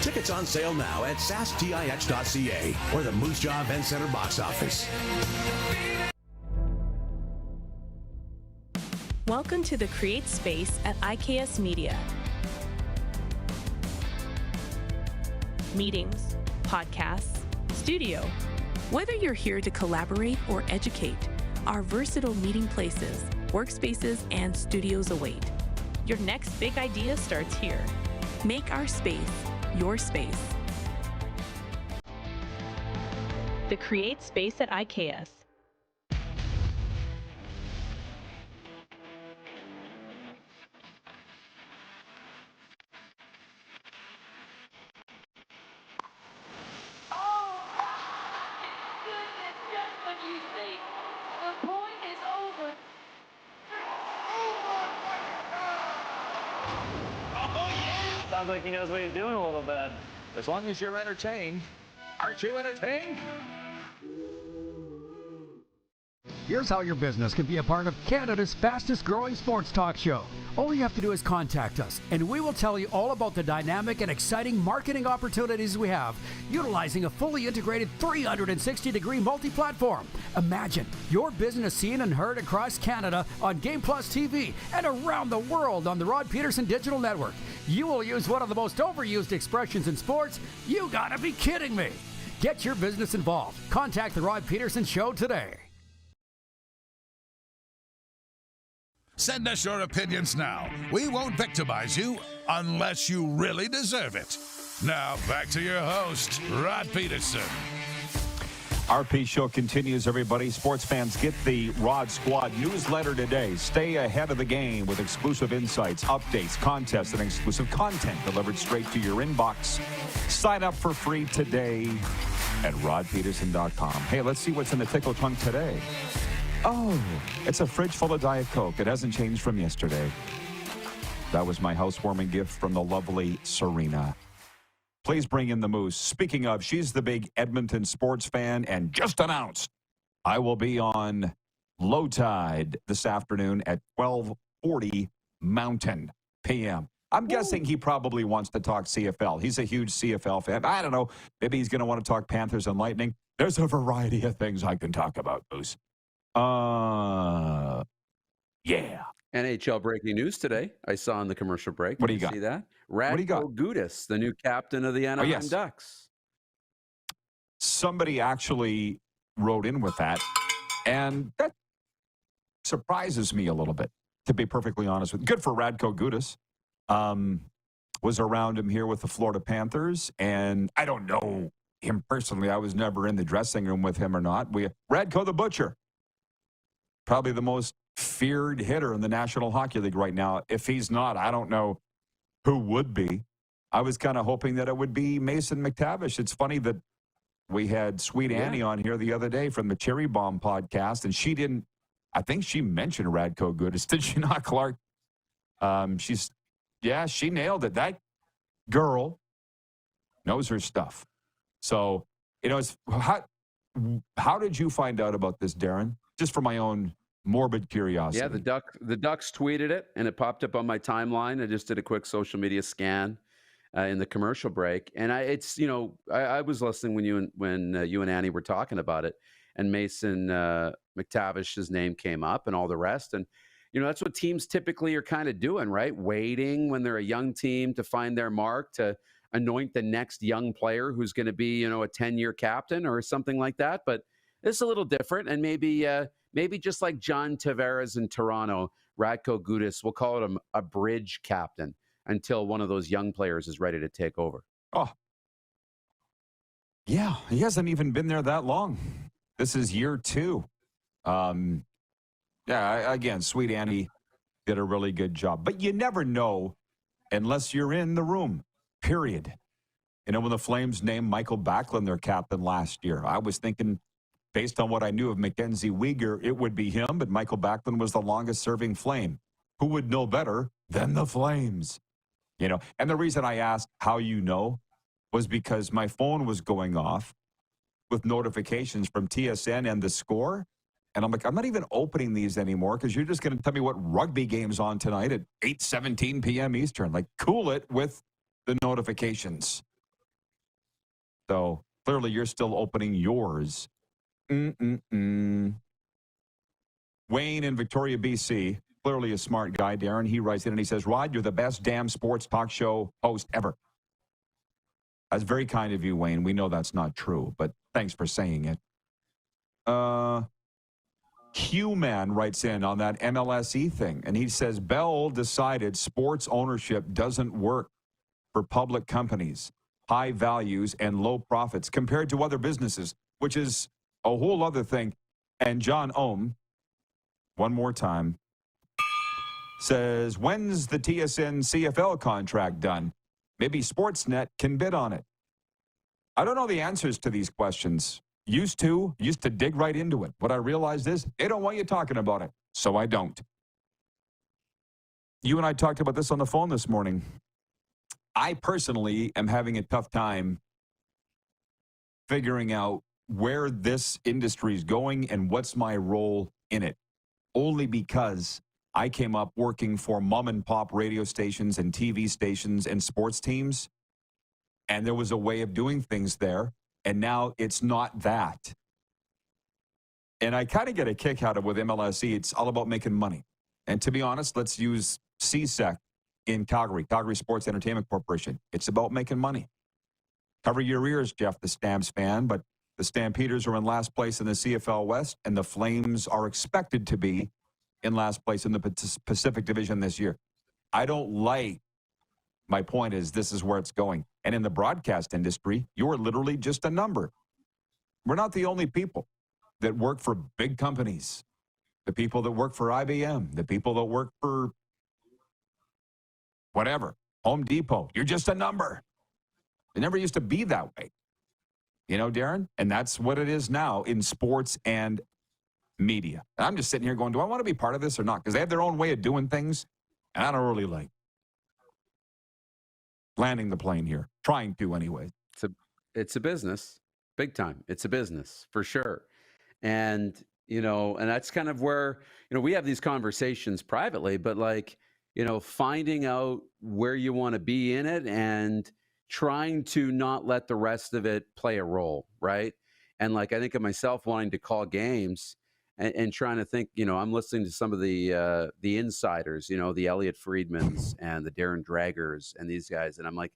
Tickets on sale now at sastix.ca or the Moose Jaw Event Center box office. Welcome to the Create Space at IKS Media. Meetings, podcasts, studio. Whether you're here to collaborate or educate, our versatile meeting places, workspaces, and studios await. Your next big idea starts here. Make our space your space. The Create Space at IKS. Sounds like he knows what he's doing a little bit. As long as you're entertained. Aren't you entertained? Here's how your business can be a part of Canada's fastest growing sports talk show. All you have to do is contact us, and we will tell you all about the dynamic and exciting marketing opportunities we have, utilizing a fully integrated 360-degree multi-platform. Imagine your business seen and heard across Canada on Game Plus TV and around the world on the Rod Pedersen Digital Network. You will use one of the most overused expressions in sports. You gotta be kidding me. Get your business involved. Contact the Rod Pedersen Show today. Send us your opinions now. We won't victimize you unless you really deserve it. Now, back to your host, Rod Pedersen. RP Show continues, everybody. Sports fans, get the Rod Squad newsletter today. Stay ahead of the game with exclusive insights, updates, contests, and exclusive content delivered straight to your inbox. Sign up for free today at rodpedersen.com. Hey, let's see what's in the tickle trunk today. Oh, it's a fridge full of Diet Coke. It hasn't changed from yesterday. That was my housewarming gift from the lovely Serena. Please bring in the Moose. Speaking of, she's the big Edmonton sports fan and just announced I will be on Low Tide this afternoon at 12:40 Mountain PM. I'm guessing he probably wants to talk CFL. He's a huge CFL fan. I don't know. Maybe he's going to want to talk Panthers and Lightning. There's a variety of things I can talk about, Moose. Yeah. NHL breaking news today. I saw in the commercial break. What do you Did got? See that? What do you got? Radko Gudas, the new captain of the Anaheim yes. Ducks. Somebody actually wrote in with that, and that surprises me a little bit, to be perfectly honest with you. Good for Radko Gudas. Was around him here with the Florida Panthers, and I don't know him personally. I was never in the dressing room with him or not. Radko the Butcher, probably the most feared hitter in the National Hockey League right now. If he's not, I don't know who would be. I was kind of hoping that it would be Mason McTavish. It's funny that we had Sweet Annie on here the other day from the Cherry Bomb podcast, and she didn't, I think she mentioned Radko Gudas. Did she not, Clark? She nailed it. That girl knows her stuff. So, how did you find out about this, Darren? Just for my own morbid curiosity. Yeah, the Ducks tweeted it, and it popped up on my timeline. I just did a quick social media scan in the commercial break, and I was listening when you and Annie were talking about it, and Mason McTavish's name came up, and all the rest, and that's what teams typically are kind of doing, right? Waiting when they're a young team to find their mark, to anoint the next young player who's going to be, a 10-year captain or something like that. But it's a little different, and maybe just like John Tavares in Toronto, Radko Gudas, we'll call him a bridge captain until one of those young players is ready to take over. Oh, yeah, he hasn't even been there that long. This is year 2. Again, Sweet Annie did a really good job. But you never know unless you're in the room, period. When the Flames named Michael Backlund their captain last year, I was thinking, based on what I knew of Mackenzie Weegar, it would be him, but Michael Backlund was the longest-serving Flame. Who would know better than the Flames? And the reason I asked how was because my phone was going off with notifications from TSN and The Score. And I'm like, I'm not even opening these anymore because you're just going to tell me what rugby game's on tonight at 8:17 p.m. Eastern. Like, cool it with the notifications. So clearly you're still opening yours. Wayne in Victoria, BC, clearly a smart guy, Darren. He writes in and he says, Rod, you're the best damn sports talk show host ever. That's very kind of you, Wayne. We know that's not true, but thanks for saying it. Q-Man writes in on that MLSE thing, and he says, Bell decided sports ownership doesn't work for public companies, high values and low profits compared to other businesses, which is a whole other thing. And John Ohm, one more time, says, when's the TSN CFL contract done? Maybe Sportsnet can bid on it. I don't know the answers to these questions. Used to dig right into it. What I realized is they don't want you talking about it, so I don't. You and I talked about this on the phone this morning. I personally am having a tough time figuring out where this industry is going and what's my role in it, only because I came up working for mom and pop radio stations and TV stations and sports teams, and there was a way of doing things there. And now it's not that. And I kind of get a kick out of it with MLSE. It's all about making money. And to be honest, let's use CSEC in Calgary Sports Entertainment Corporation. It's about making money. Cover your ears, Jeff, the Stamps fan, but the Stampeders are in last place in the CFL West, and the Flames are expected to be in last place in the Pacific Division this year. I don't like, my point is this is where it's going. And in the broadcast industry, you're literally just a number. We're not the only people that work for big companies. The people that work for IBM, the people that work for whatever, Home Depot. You're just a number. It never used to be that way. Darren? And that's what it is now in sports and media. And I'm just sitting here going, do I want to be part of this or not? Because they have their own way of doing things, and I don't really like landing the plane here. Trying to, anyway. It's a business, big time. It's a business, for sure. And, and that's kind of where, we have these conversations privately, but like, finding out where you want to be in it and trying to not let the rest of it play a role, right? And like, I think of myself wanting to call games and trying to think, I'm listening to some of the insiders, the Elliot Friedmans and the Darren Draggers and these guys. And I'm like,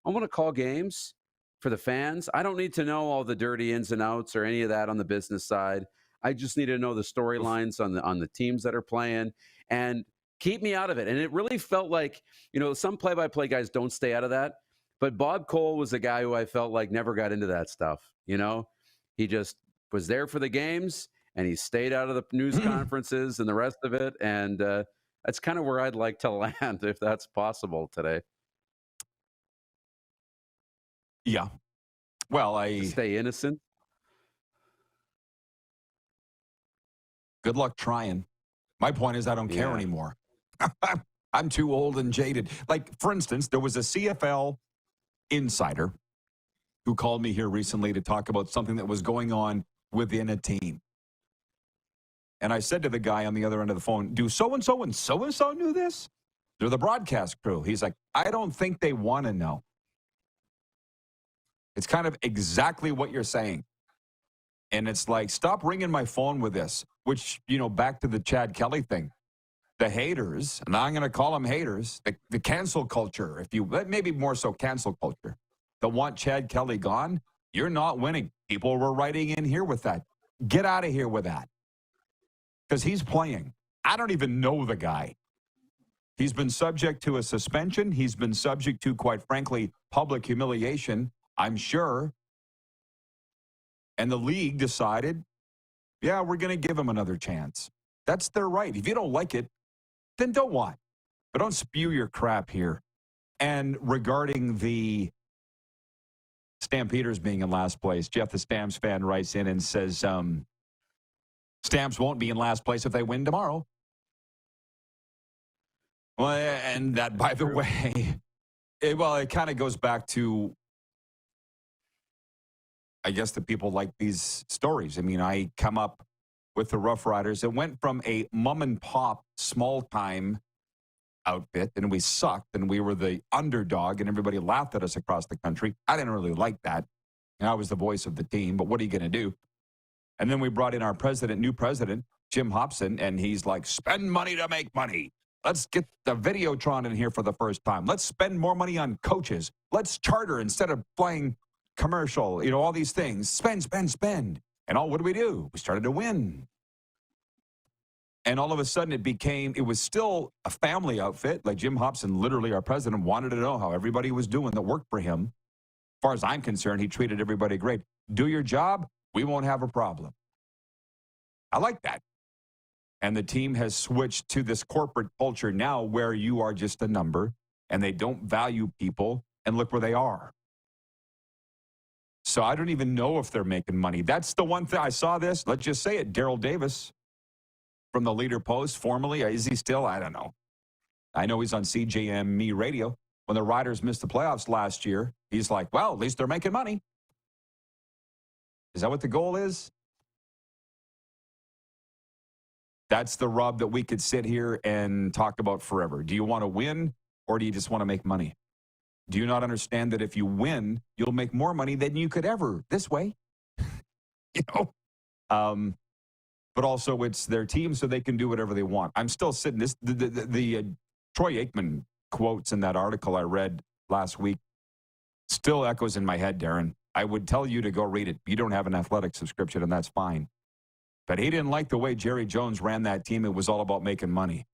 I want to call games for the fans. I don't need to know all the dirty ins and outs or any of that on the business side. I just need to know the storylines on the teams that are playing and keep me out of it. And it really felt like, some play-by-play guys don't stay out of that. But Bob Cole was a guy who I felt like never got into that stuff. He just was there for the games and he stayed out of the news conferences and the rest of it. And that's kind of where I'd like to land if that's possible today. Yeah. Well, I stay innocent. Good luck trying. My point is I don't care anymore. I'm too old and jaded. Like, for instance, there was a CFL insider who called me here recently to talk about something that was going on within a team. And I said to the guy on the other end of the phone, do so-and-so and so-and-so knew this? They're the broadcast crew. He's like, I don't think they want to know. It's kind of exactly what you're saying. And it's like, stop ringing my phone with this, which, back to the Chad Kelly thing. The haters, and I'm going to call them haters, the cancel culture, maybe more so cancel culture, that want Chad Kelly gone, you're not winning. People were writing in here with that. Get out of here with that. Because he's playing. I don't even know the guy. He's been subject to a suspension. He's been subject to, quite frankly, public humiliation, I'm sure. And the league decided, yeah, we're going to give him another chance. That's their right. If you don't like it, then don't watch. But don't spew your crap here. And regarding the Stampeders being in last place, Jeff, the Stamps fan, writes in and says, Stamps won't be in last place if they win tomorrow. Well, and that, by the way, it kind of goes back to, I guess, the people like these stories. I mean, I come up with the Rough Riders. It went from a mom and pop small time outfit and we sucked and we were the underdog and everybody laughed at us across the country. I didn't really like that. And I was the voice of the team, but what are you going to do? And then we brought in our new president, Jim Hobson, and he's like, spend money to make money. Let's get the Videotron in here for the first time. Let's spend more money on coaches. Let's charter instead of playing commercial, all these things. Spend, spend, spend. And what do? We started to win. And all of a sudden it was still a family outfit. Like Jim Hobson, literally our president, wanted to know how everybody was doing that worked for him. As far as I'm concerned, he treated everybody great. Do your job, we won't have a problem. I like that. And the team has switched to this corporate culture now where you are just a number and they don't value people. And look where they are. So I don't even know if they're making money. That's the one thing. I saw this. Let's just say it. Daryl Davis from the Leader Post, formerly. Is he still? I don't know. I know he's on CJME radio. When the Riders missed the playoffs last year, he's like, well, at least they're making money. Is that what the goal is? That's the rub that we could sit here and talk about forever. Do you want to win or do you just want to make money? Do you not understand that if you win, you'll make more money than you could ever this way? But also it's their team, so they can do whatever they want. I'm still sitting the Troy Aikman quotes in that article I read last week still echoes in my head, Darren. I would tell you to go read it. You don't have an athletic subscription, and that's fine. But he didn't like the way Jerry Jones ran that team. It was all about making money.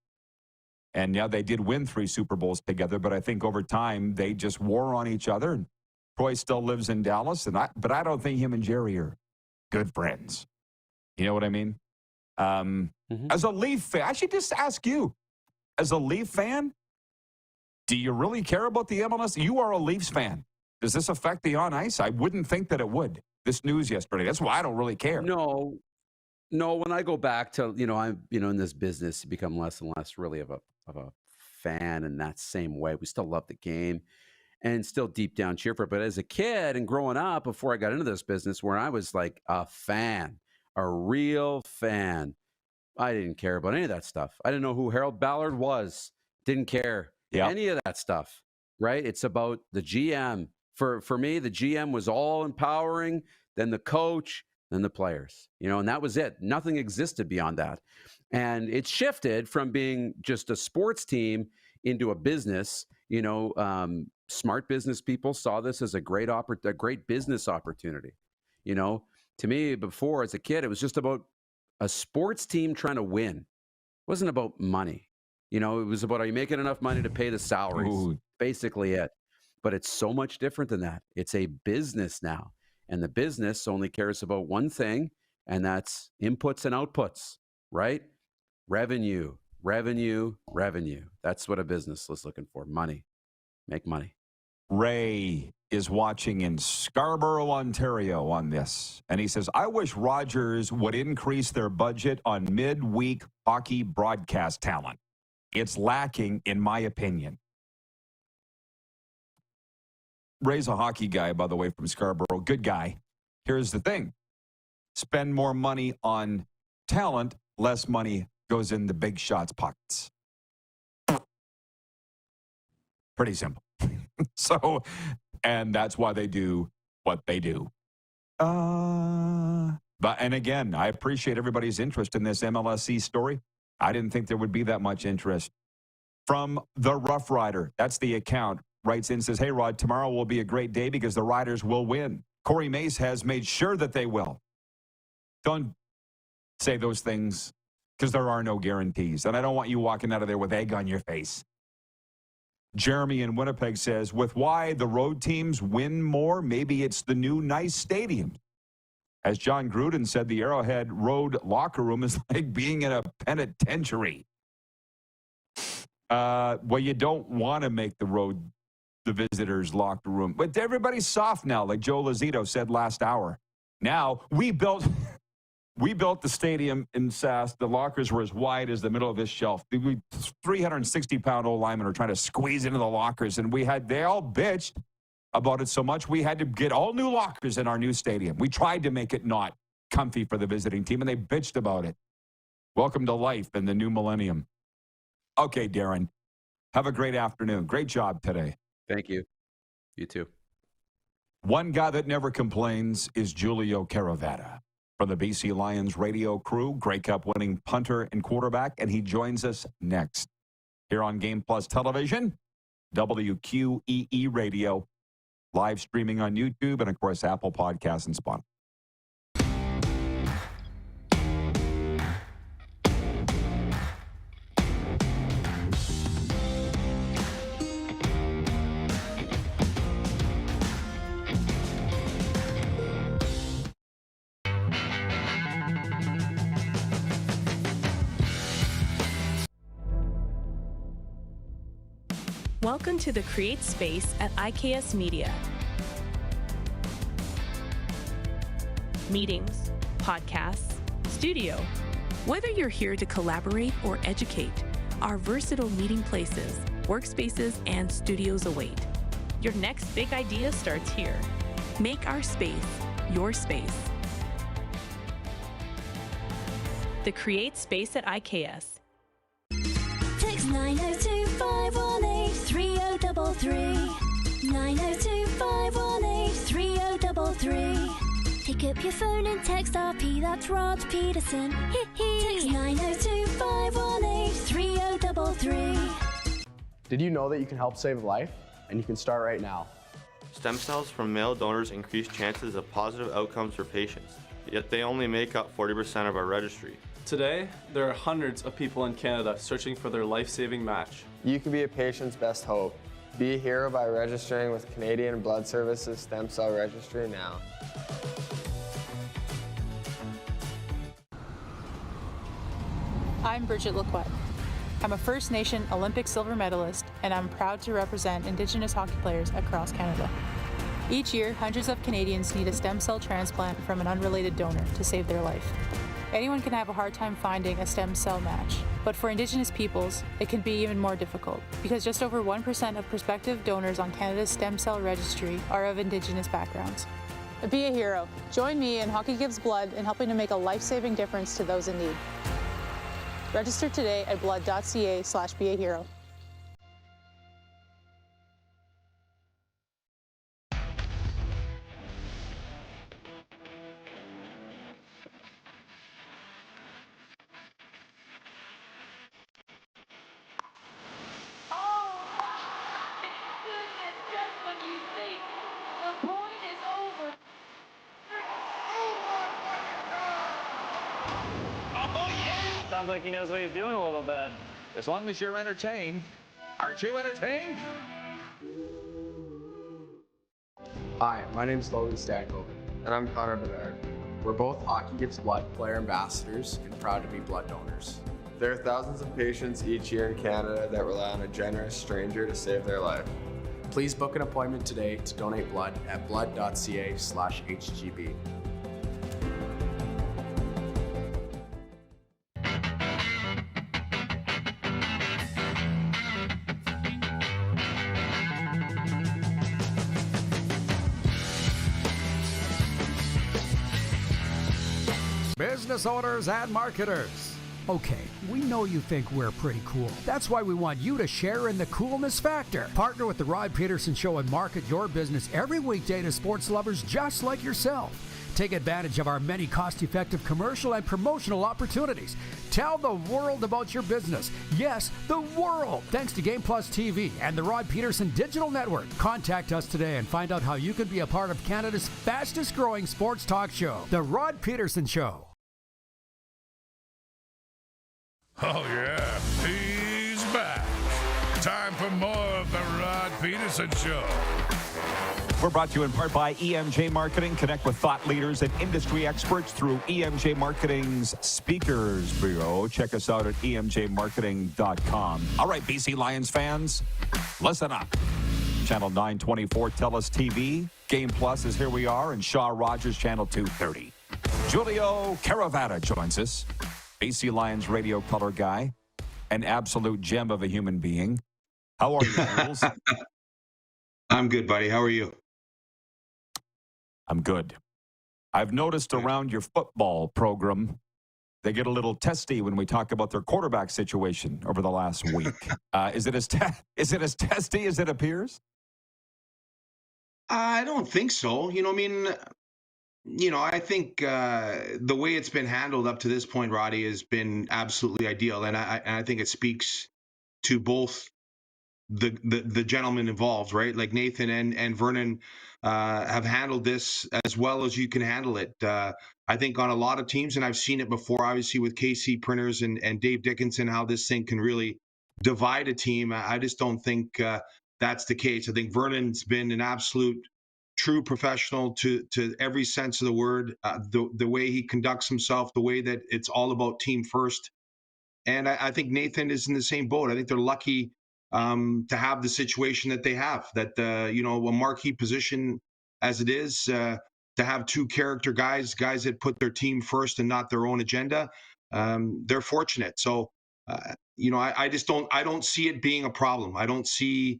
And yeah, they did win 3 Super Bowls together, but I think over time they just wore on each other. And Troy still lives in Dallas, but I don't think him and Jerry are good friends. You know what I mean? As a Leaf fan, I should just ask you, as a Leaf fan, do you really care about the MLS? You are a Leafs fan. Does this affect the on ice? I wouldn't think that it would. This news yesterday. That's why I don't really care. No. When I go back to, I'm, in this business, you become less and less really of a fan in that same way. We still love the game and still deep down cheer for it. But as a kid and growing up, before I got into this business, where I was like a fan a real fan. I didn't care about any of that stuff. I didn't know who Harold Ballard was. Didn't care. Any of that stuff, right? It's about the GM. For me, the GM was all empowering, then the coach, then the players, and that was it. Nothing existed beyond that. And it shifted from being just a sports team into a business. Smart business people saw this as a great business opportunity. To me, before as a kid, it was just about a sports team trying to win. It wasn't about money. It was about, are you making enough money to pay the salaries? Ooh. Basically it. But it's so much different than that. It's a business now. And the business only cares about one thing, and that's inputs and outputs, right? Revenue. That's what a business is looking for. Money. Make money. Ray is watching in Scarborough, Ontario on this. And he says, I wish Rogers would increase their budget on midweek hockey broadcast talent. It's lacking, in my opinion. Ray's a hockey guy, by the way, from Scarborough. Good guy. Here's the thing. Spend more money on talent, less money goes in the big shots pockets. Pretty simple. And that's why they do what they do. And again, I appreciate everybody's interest in this MLSC story. I didn't think there would be that much interest. From the Rough Rider, that's the account, writes in, says, hey, Rod, tomorrow will be a great day because the Riders will win. Corey Mace has made sure that they will. Don't say those things because there are no guarantees. And I don't want you walking out of there with egg on your face. Jeremy in Winnipeg says, with why the road teams win more, maybe it's the new nice stadium. As John Gruden said, the Arrowhead Road locker room is like being in a penitentiary. Well, you don't want to make the visitors' locker room. But everybody's soft now, like Joe Lozito said last hour. Now, we built the stadium in Sask. The lockers were as wide as the middle of this shelf. 360-pound old linemen are trying to squeeze into the lockers, and they all bitched about it so much we had to get all new lockers in our new stadium. We tried to make it not comfy for the visiting team, and they bitched about it. Welcome to life in the new millennium. Okay, Darren, have a great afternoon. Great job today. Thank you. You too. One guy that never complains is Giulio Caravatta. From the BC Lions radio crew, Grey Cup winning punter and quarterback, and he joins us next here on Game Plus Television, WQEE Radio, live streaming on YouTube, and of course Apple Podcasts and Spotify. Welcome to the Create Space at IKS Media. Meetings, podcasts, studio. Whether you're here to collaborate or educate, our versatile meeting places, workspaces, and studios await. Your next big idea starts here. Make our space your space. The Create Space at IKS. Text 902-518-3033. 902-518-3033. Pick up your phone and text RP, that's Rod Pedersen. Text 902-518-3033. Did you know that you can help save a life? And you can start right now. Stem cells from male donors increase chances of positive outcomes for patients, yet they only make up 40% of our registry. Today, there are hundreds of people in Canada searching for their life-saving match. You can be a patient's best hope. Be a hero by registering with Canadian Blood Services Stem Cell Registry now. I'm Bridget Lacquette. I'm a First Nation Olympic silver medalist, and I'm proud to represent Indigenous hockey players across Canada. Each year, hundreds of Canadians need a stem cell transplant from an unrelated donor to save their life. Anyone can have a hard time finding a stem cell match, but for Indigenous peoples, it can be even more difficult because just over 1% of prospective donors on Canada's stem cell registry are of Indigenous backgrounds. Be a hero. Join me and Hockey Gives Blood in helping to make a life-saving difference to those in need. Register today at blood.ca/beahero. Sounds like he knows what he's doing a little bit. As long as you're entertained. Aren't you entertained? Hi, my name's Logan Stanko. And I'm Connor Bedard. We're both Hockey Gives Blood player ambassadors and proud to be blood donors. There are thousands of patients each year in Canada that rely on a generous stranger to save their life. Please book an appointment today to donate blood at blood.ca/HGB. Business owners and marketers. Okay, we know you think we're pretty cool. That's why we want you to share in the coolness factor. Partner with the Rod Pedersen Show and market your business every weekday to sports lovers just like yourself. Take advantage of our many cost-effective commercial and promotional opportunities. Tell the world about your business. Yes, the world. Thanks to Game Plus TV and the Rod Pedersen Digital Network. Contact us today and find out how you can be a part of Canada's fastest-growing sports talk show, The Rod Pedersen Show. Oh, yeah, he's back. Time for more of the Rod Pedersen Show. We're brought to you in part by EMJ Marketing. Connect with thought leaders and industry experts through EMJ Marketing's Speakers Bureau. Check us out at emjmarketing.com. All right, BC Lions fans, listen up. Channel 924, TELUS TV. Game Plus is Here We Are, and Shaw Rogers, Channel 230. Giulio Caravatta joins us. BC Lions radio color guy, an absolute gem of a human being. How are you, Jules? I'm good, buddy. How are you? I'm good. I've noticed around your football program, they get a little testy when we talk about their quarterback situation over the last week. Is it as testy as it appears? I don't think so. I think the way it's been handled up to this point, Roddy, has been absolutely ideal, and I think it speaks to both the gentlemen involved, right? Like Nathan and Vernon have handled this as well as you can handle it. I think on a lot of teams, and I've seen it before, obviously with KC Printers and Dave Dickinson, how this thing can really divide a team. I just don't think that's the case. I think Vernon's been an absolute true professional to every sense of the word, the way he conducts himself, the way that it's all about team first. And I think Nathan is in the same boat. I think they're lucky to have the situation that they have, that, a marquee position as it is, to have two character guys that put their team first and not their own agenda. They're fortunate. So, I don't see it being a problem. I don't see,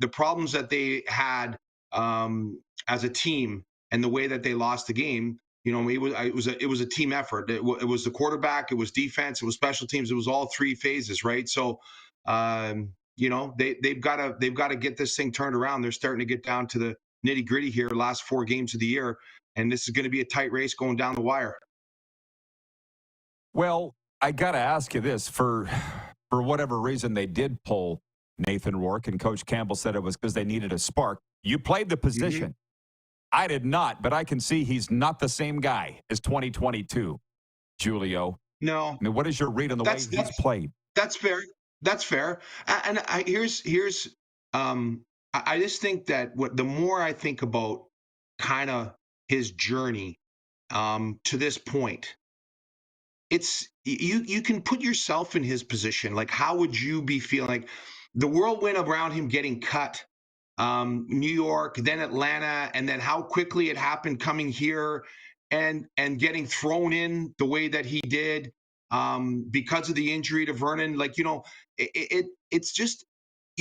the problems that they had as a team and the way that they lost the game. It was a team effort. It was the quarterback, it was defense, it was special teams. It was all three phases, right? So, they've got to get this thing turned around. They're starting to get down to the nitty gritty here, last 4 games of the year, and this is going to be a tight race going down the wire. Well, I got to ask you this: for whatever reason they did pull Nathan Rourke, and Coach Campbell said it was because they needed a spark. You played the position. Mm-hmm. I did not, but I can see he's not the same guy as 2022, Giulio. No. I mean, what is your read on the way he's played? That's fair. That's fair. And I just think that the more I think about kind of his journey to this point, it's you can put yourself in his position. Like, how would you be feeling? Like the whirlwind around him getting cut, New York, then Atlanta, and then how quickly it happened coming here and getting thrown in the way that he did because of the injury to Vernon. Like, it's just,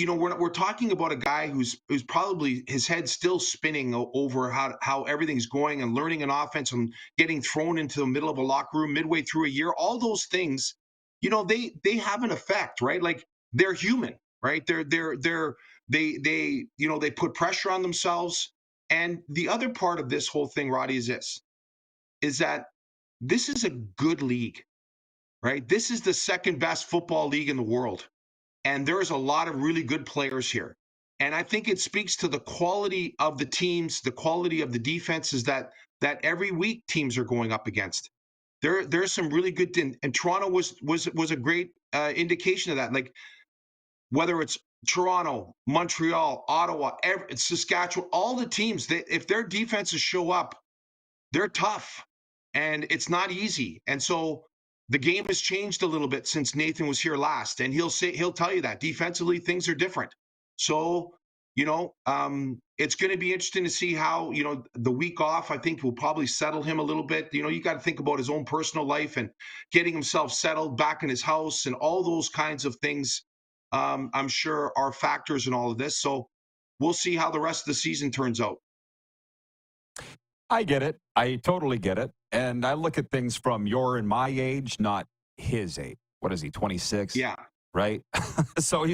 we're talking about a guy who's probably his head still spinning over how everything's going and learning an offense and getting thrown into the middle of a locker room midway through a year. All those things, they have an effect, right? Like they're human, right? They put pressure on themselves. And the other part of this whole thing, Roddy, is that this is a good league, right? This is the second best football league in the world. And there's a lot of really good players here. And I think it speaks to the quality of the teams, the quality of the defenses that every week teams are going up against. There's some really good, and Toronto was a great indication of that. Like whether it's Toronto, Montreal, Ottawa, Saskatchewan, all the teams, if their defenses show up, they're tough, and it's not easy. And so the game has changed a little bit since Nathan was here last, and he'll tell you that defensively things are different. So, it's going to be interesting to see how, the week off, I think will probably settle him a little bit. You got to think about his own personal life and getting himself settled back in his house and all those kinds of things. I'm sure are factors in all of this. So we'll see how the rest of the season turns out. I get it. I totally get it. And I look at things from your and my age, not his age. What is he, 26? Yeah. Right? So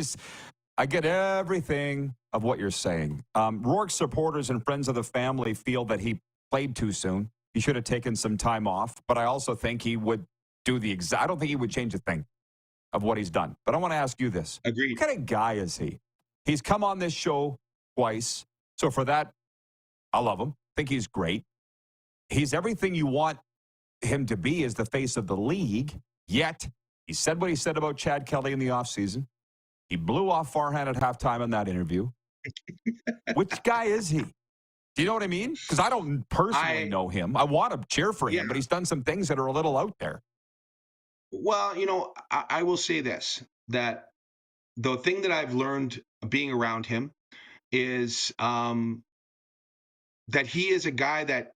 I get everything of what you're saying. Rourke's supporters and friends of the family feel that he played too soon. He should have taken some time off. But I also think he would do I don't think he would change a thing of what he's done. But I want to ask you this. Agreed. What kind of guy is he? He's come on this show twice. So for that, I love him. Think he's great. He's everything you want him to be as the face of the league, yet he said what he said about Chad Kelly in the offseason. He blew off Farhan at halftime in that interview. Which guy is he? Do you know what I mean? Because I don't personally know him. I want to cheer for him, but he's done some things that are a little out there. Well, I will say this, that the thing that I've learned being around him is that he is a guy that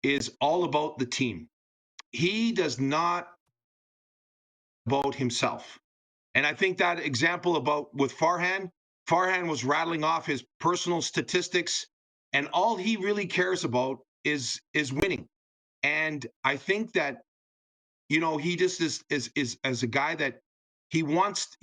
is all about the team. He does not about himself. And I think that example with Farhan was rattling off his personal statistics, and all he really cares about is winning. And I think that, he just is as a guy that he wants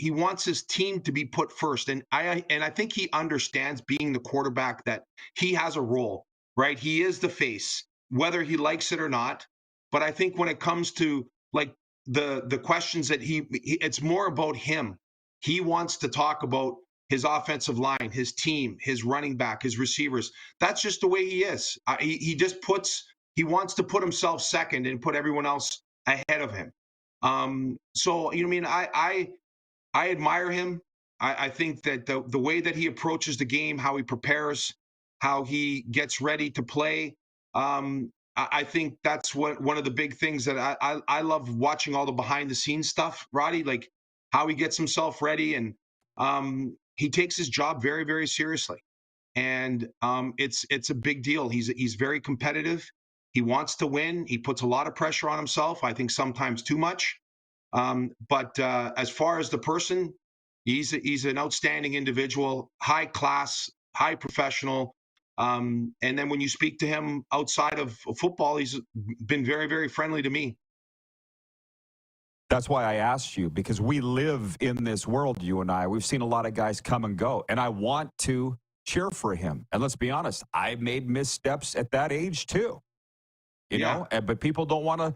his team to be put first. And I think he understands, being the quarterback, that he has a role, right? He is the face, whether he likes it or not. But I think when it comes to like the questions that it's more about him. He wants to talk about his offensive line, his team, his running back, his receivers. That's just the way he is. He wants to put himself second and put everyone else ahead of him. So, I admire him. I think that the way that he approaches the game, how he prepares, how he gets ready to play, I think that's one of the big things that I love watching, all the behind the scenes stuff, Roddy, like how he gets himself ready, and he takes his job very, very seriously. And it's a big deal. He's very competitive. He wants to win. He puts a lot of pressure on himself. I think sometimes too much. But as far as the person, he's an outstanding individual, high class, high professional. And then when you speak to him outside of football, he's been very, very friendly to me. That's why I asked you, because we live in this world, you and I. We've seen a lot of guys come and go, and I want to cheer for him. And let's be honest, I made missteps at that age too. You know, but people don't want to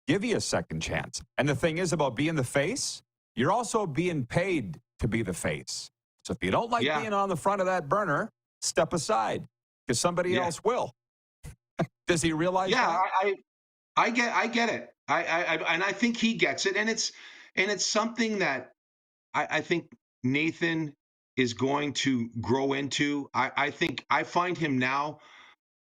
give you a second chance. And the thing is about being the face, you're also being paid to be the face. So if you don't like being on the front of that burner, step aside, because somebody else will. Does he realize that? I get it. And I think he gets it. And it's something that I think Nathan is going to grow into. I think I find him now,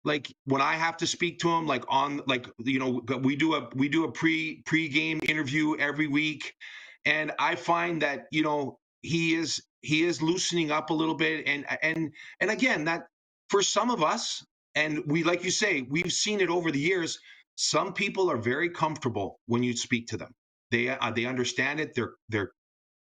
like when I have to speak to him, we do a pre-game interview every week, and I find that he is loosening up a little bit, and again, that for some of us, and we, like you say, we've seen it over the years. Some people are very comfortable when you speak to them. They understand it. They're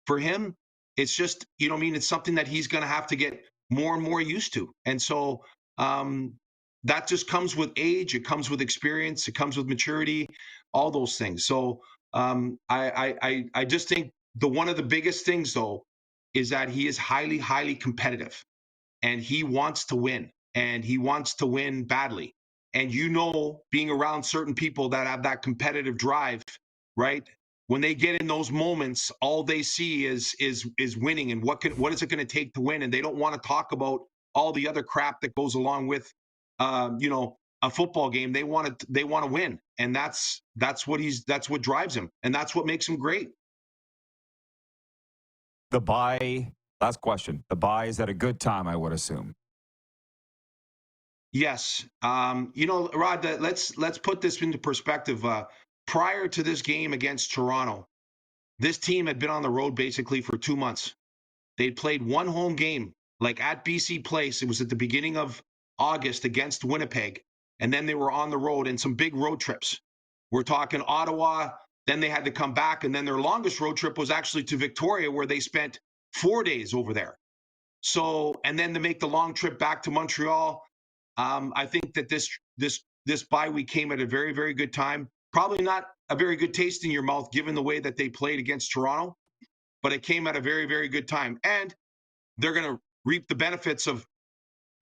for him. It's just, you know what I mean? It's something that he's going to have to get more and more used to. And so that just comes with age. It comes with experience. It comes with maturity, all those things. So I just think one of the biggest things, though, is that he is highly, highly competitive, and he wants to win, and he wants to win badly. And you know, being around certain people that have that competitive drive, right? When they get in those moments, all they see is winning, and what is it going to take to win? And they don't want to talk about all the other crap that goes along with, you know, a football game. They want to win, and that's what drives him, and that's what makes him great. The bye. Last question. The bye is at a good time, I would assume. Yes. You know, Rod, let's put this into perspective. Prior to this game against Toronto, this team had been on the road basically for 2 months. They'd played one home game, like at BC Place. It was at the beginning of August against Winnipeg. And then they were on the road in some big road trips. We're talking Ottawa. Then they had to come back. And then their longest road trip was actually to Victoria, where they spent 4 days over there. So, and then to make the long trip back to Montreal. I think that this bye week came at a very, very good time. Probably not a very good taste in your mouth given the way that they played against Toronto, but it came at a very, very good time. And they're going to reap the benefits of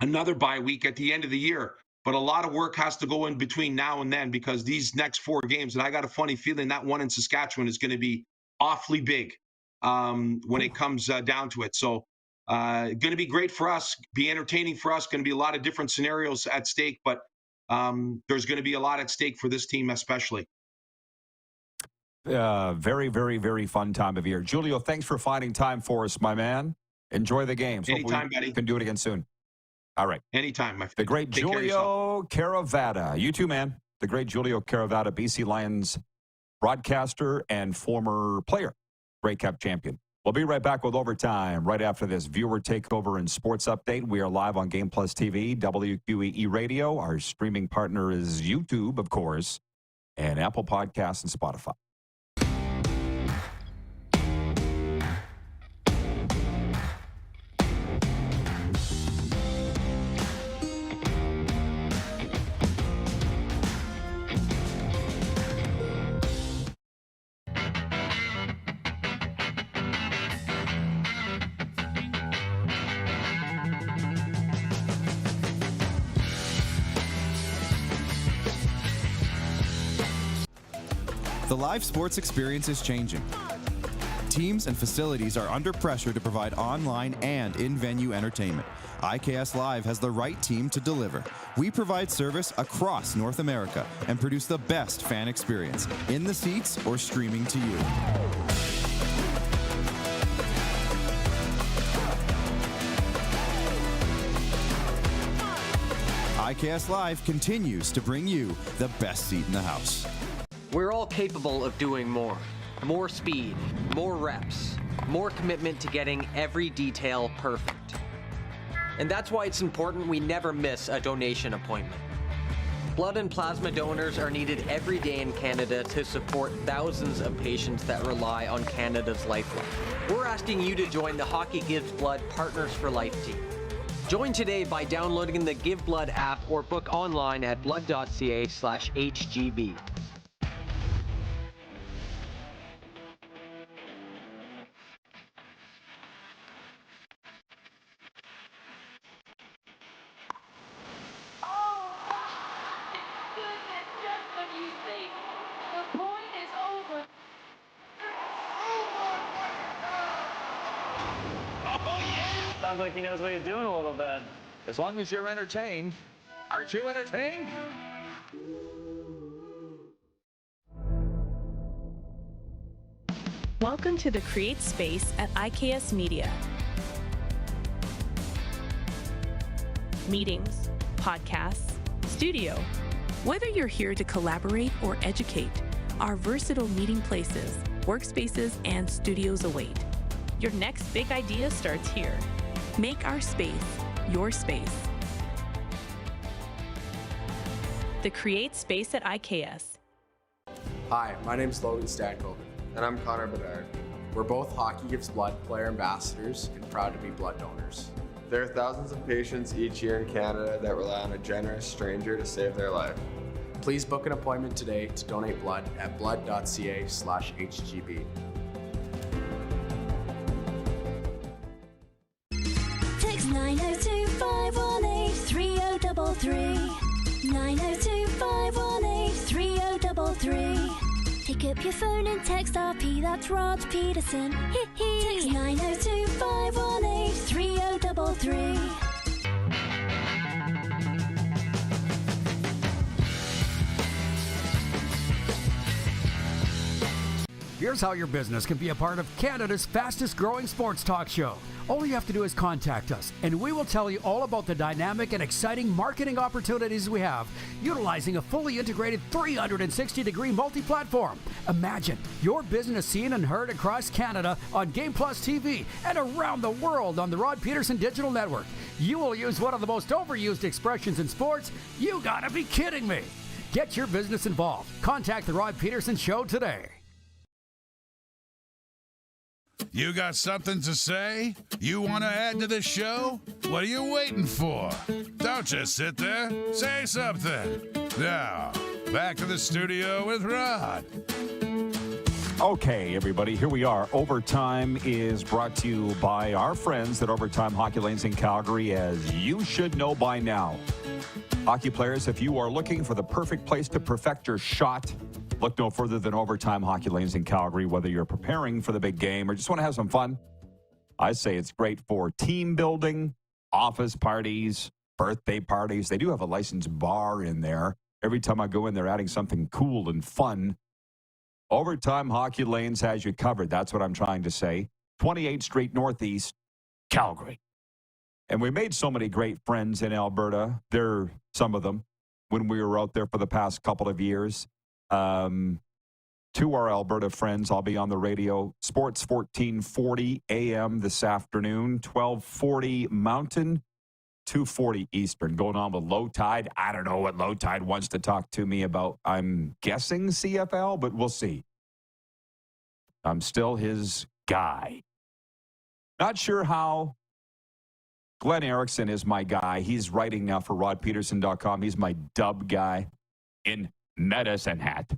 another bye week at the end of the year. But a lot of work has to go in between now and then, because these next 4 games, and I got a funny feeling that one in Saskatchewan is going to be awfully big when it comes down to it. So going to be great for us, be entertaining for us, going to be a lot of different scenarios at stake, but there's going to be a lot at stake for this team especially. Very, very, very fun time of year. Giulio, thanks for finding time for us, my man. Enjoy the games. Anytime, buddy. Can do it again soon. All right. Anytime, my friend. The great Giulio Caravatta. You too, man. The great Giulio Caravatta, BC Lions broadcaster and former player, Grey Cup champion. We'll be right back with Overtime right after this viewer takeover and sports update. We are live on Game Plus TV, WQEE Radio. Our streaming partner is YouTube, of course, and Apple Podcasts and Spotify. The live sports experience is changing. Teams and facilities are under pressure to provide online and in-venue entertainment. IKS Live has the right team to deliver. We provide service across North America and produce the best fan experience, in the seats or streaming to you. IKS Live continues to bring you the best seat in the house. We're all capable of doing more. More speed, more reps, more commitment to getting every detail perfect. And that's why it's important we never miss a donation appointment. Blood and plasma donors are needed every day in Canada to support thousands of patients that rely on Canada's lifeline. We're asking you to join the Hockey Gives Blood Partners for Life team. Join today by downloading the Give Blood app or book online at blood.ca/HGB. Sounds like he knows what he's doing a little bit. As long as you're entertained. Aren't you entertained? Welcome to the Create Space at IKS Media. Meetings, podcasts, studio. Whether you're here to collaborate or educate, our versatile meeting places, workspaces, and studios await. Your next big idea starts here. Make our space your space. The Create Space at IKS. Hi, my name's Logan Stankoven. And I'm Connor Bedard. We're both Hockey Gives Blood player ambassadors and proud to be blood donors. There are thousands of patients each year in Canada that rely on a generous stranger to save their life. Please book an appointment today to donate blood at blood.ca/HGB. Text 902-518-3033. 902-518-3033. Pick up your phone and text RP, that's Rod Pedersen. Text 902-518-3033. Here's how your business can be a part of Canada's fastest growing sports talk show. All you have to do is contact us, and we will tell you all about the dynamic and exciting marketing opportunities we have, utilizing a fully integrated 360-degree multi-platform. Imagine your business seen and heard across Canada on Game Plus TV and around the world on the Rod Pedersen Digital Network. You will use one of the most overused expressions in sports. You gotta be kidding me. Get your business involved. Contact the Rod Pedersen Show today. You got something to say? You want to add to the show? What are you waiting for? Don't just sit there. Say something. Now, back to the studio with Rod. Okay, everybody, here we are. Overtime is brought to you by our friends at Overtime Hockey Lanes in Calgary, as you should know by now. Hockey players, if you are looking for the perfect place to perfect your shot, look no further than Overtime Hockey Lanes in Calgary. Whether you're preparing for the big game or just want to have some fun, I say it's great for team building, office parties, birthday parties. They do have a licensed bar in there. Every time I go in, they're adding something cool and fun. Overtime Hockey Lanes has you covered. That's what I'm trying to say. 28th Street Northeast, Calgary. And we made so many great friends in Alberta. They're some of them when we were out there for the past couple of years. To our Alberta friends, I'll be on the radio. Sports 1440 a.m. this afternoon, 1240 Mountain, 240 Eastern. Going on with Low Tide. I don't know what Low Tide wants to talk to me about. I'm guessing CFL, but we'll see. I'm still his guy. Not sure how. Glenn Erickson is my guy. He's writing now for rodpeterson.com. He's my dub guy in Medicine Hat.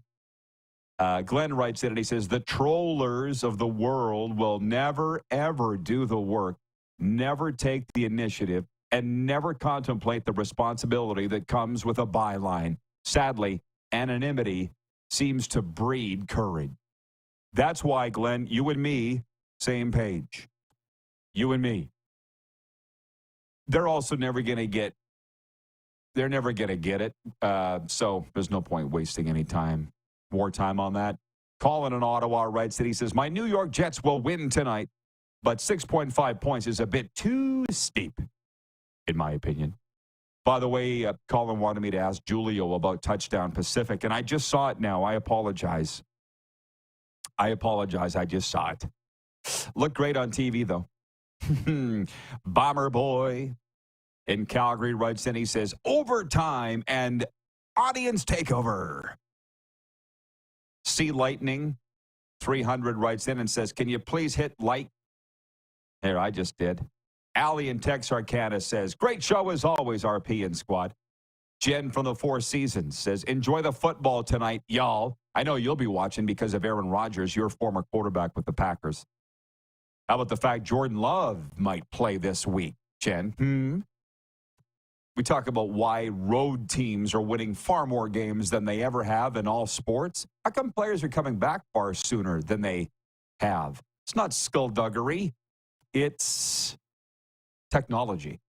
Glenn writes in and he says, the trollers of the world will never, ever do the work, never take the initiative, and never contemplate the responsibility that comes with a byline. Sadly, anonymity seems to breed courage. That's why, Glenn, you and me, same page. You and me. They're also never going to get it. So there's no point wasting any time, more time on that. Colin in Ottawa writes that he says, my New York Jets will win tonight, but 6.5 points is a bit too steep, in my opinion. By the way, Colin wanted me to ask Giulio about Touchdown Pacific, and I just saw it now. I apologize. I just saw it. Looked great on TV, though. Bomber Boy in Calgary writes in, he says, overtime and audience takeover. Sea Lightning 300 writes in and says, can you please hit like? There, I just did. Allie in Texarkana says, great show as always, RP and squad. Jen from the Four Seasons says, enjoy the football tonight, y'all. I know you'll be watching because of Aaron Rodgers, your former quarterback with the Packers. How about the fact Jordan Love might play this week, Jen? We talk about why road teams are winning far more games than they ever have in all sports. How come players are coming back far sooner than they have? It's not skullduggery. It's technology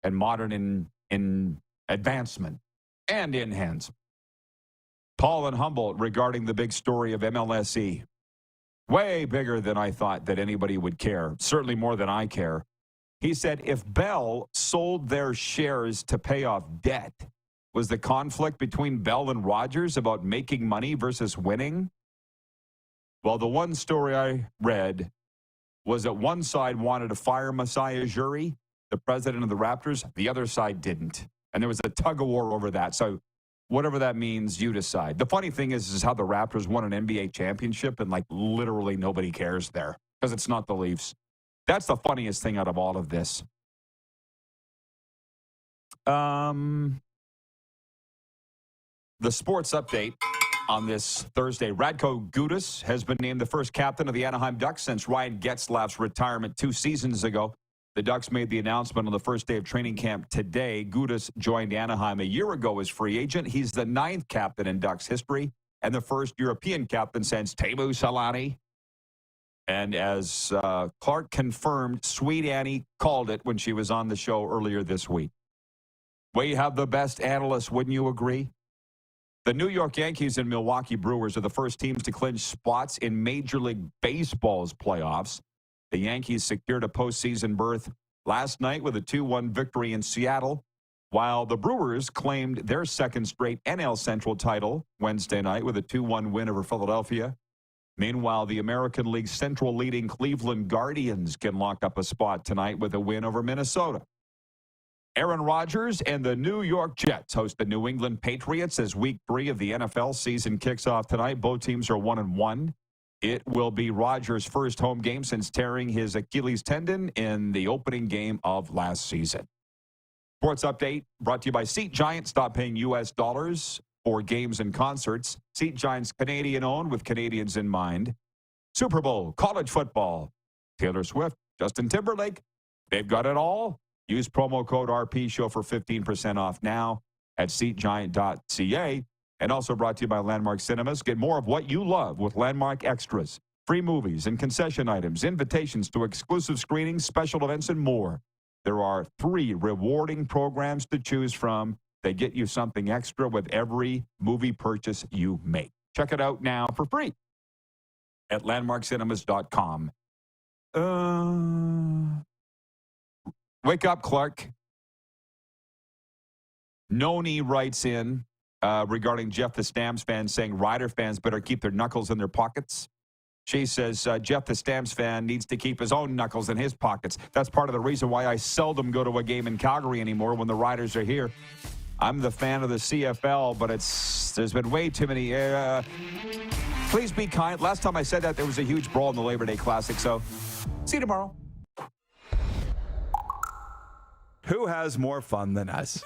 and modern in advancement and enhancement. Paul and Humboldt regarding the big story of MLSE. Way bigger than I thought that anybody would care. Certainly more than I care. He said if Bell sold their shares to pay off debt, was the conflict between Bell and Rogers about making money versus winning? Well, the one story I read was that one side wanted to fire Masai Ujiri, the president of the Raptors. The other side didn't. And there was a tug of war over that. So Whatever that means, you decide. The funny thing is how the Raptors won an NBA championship and, like, literally nobody cares there because it's not the Leafs. That's the funniest thing out of all of this. The sports update on this Thursday. Radko Gudas has been named the first captain of the Anaheim Ducks since Ryan Getzlaf's retirement 2 seasons ago. The Ducks made the announcement on the first day of training camp today. Gudas joined Anaheim a year ago as free agent. He's the 9th captain in Ducks history and the first European captain since Teemu Selanne. And as Clark confirmed, Sweet Annie called it when she was on the show earlier this week. We have the best analysts, wouldn't you agree? The New York Yankees and Milwaukee Brewers are the first teams to clinch spots in Major League Baseball's playoffs. The Yankees secured a postseason berth last night with a 2-1 victory in Seattle, while the Brewers claimed their second straight NL Central title Wednesday night with a 2-1 win over Philadelphia. Meanwhile, the American League Central leading Cleveland Guardians can lock up a spot tonight with a win over Minnesota. Aaron Rodgers and the New York Jets host the New England Patriots as Week 3 of the NFL season kicks off tonight. Both teams are 1-1. It will be Rodgers' first home game since tearing his Achilles tendon in the opening game of last season. Sports update brought to you by Seat Giant. Stop paying U.S. dollars for games and concerts. Seat Giant's Canadian-owned with Canadians in mind. Super Bowl, college football, Taylor Swift, Justin Timberlake. They've got it all. Use promo code RPShow for 15% off now at SeatGiant.ca. And also brought to you by Landmark Cinemas. Get more of what you love with Landmark Extras. Free movies and concession items, invitations to exclusive screenings, special events, and more. There are 3 rewarding programs to choose from. They get you something extra with every movie purchase you make. Check it out now for free at landmarkcinemas.com. Wake up, Clark. Noni writes in regarding Jeff the Stamps fan saying Rider fans better keep their knuckles in their pockets. She says Jeff the Stamps fan needs to keep his own knuckles in his pockets. That's part of the reason why I seldom go to a game in Calgary anymore when the Riders are here. I'm the fan of the CFL, but there's been way too many. Please be kind. Last time I said that, there was a huge brawl in the Labor Day Classic, so see you tomorrow. Who has more fun than us?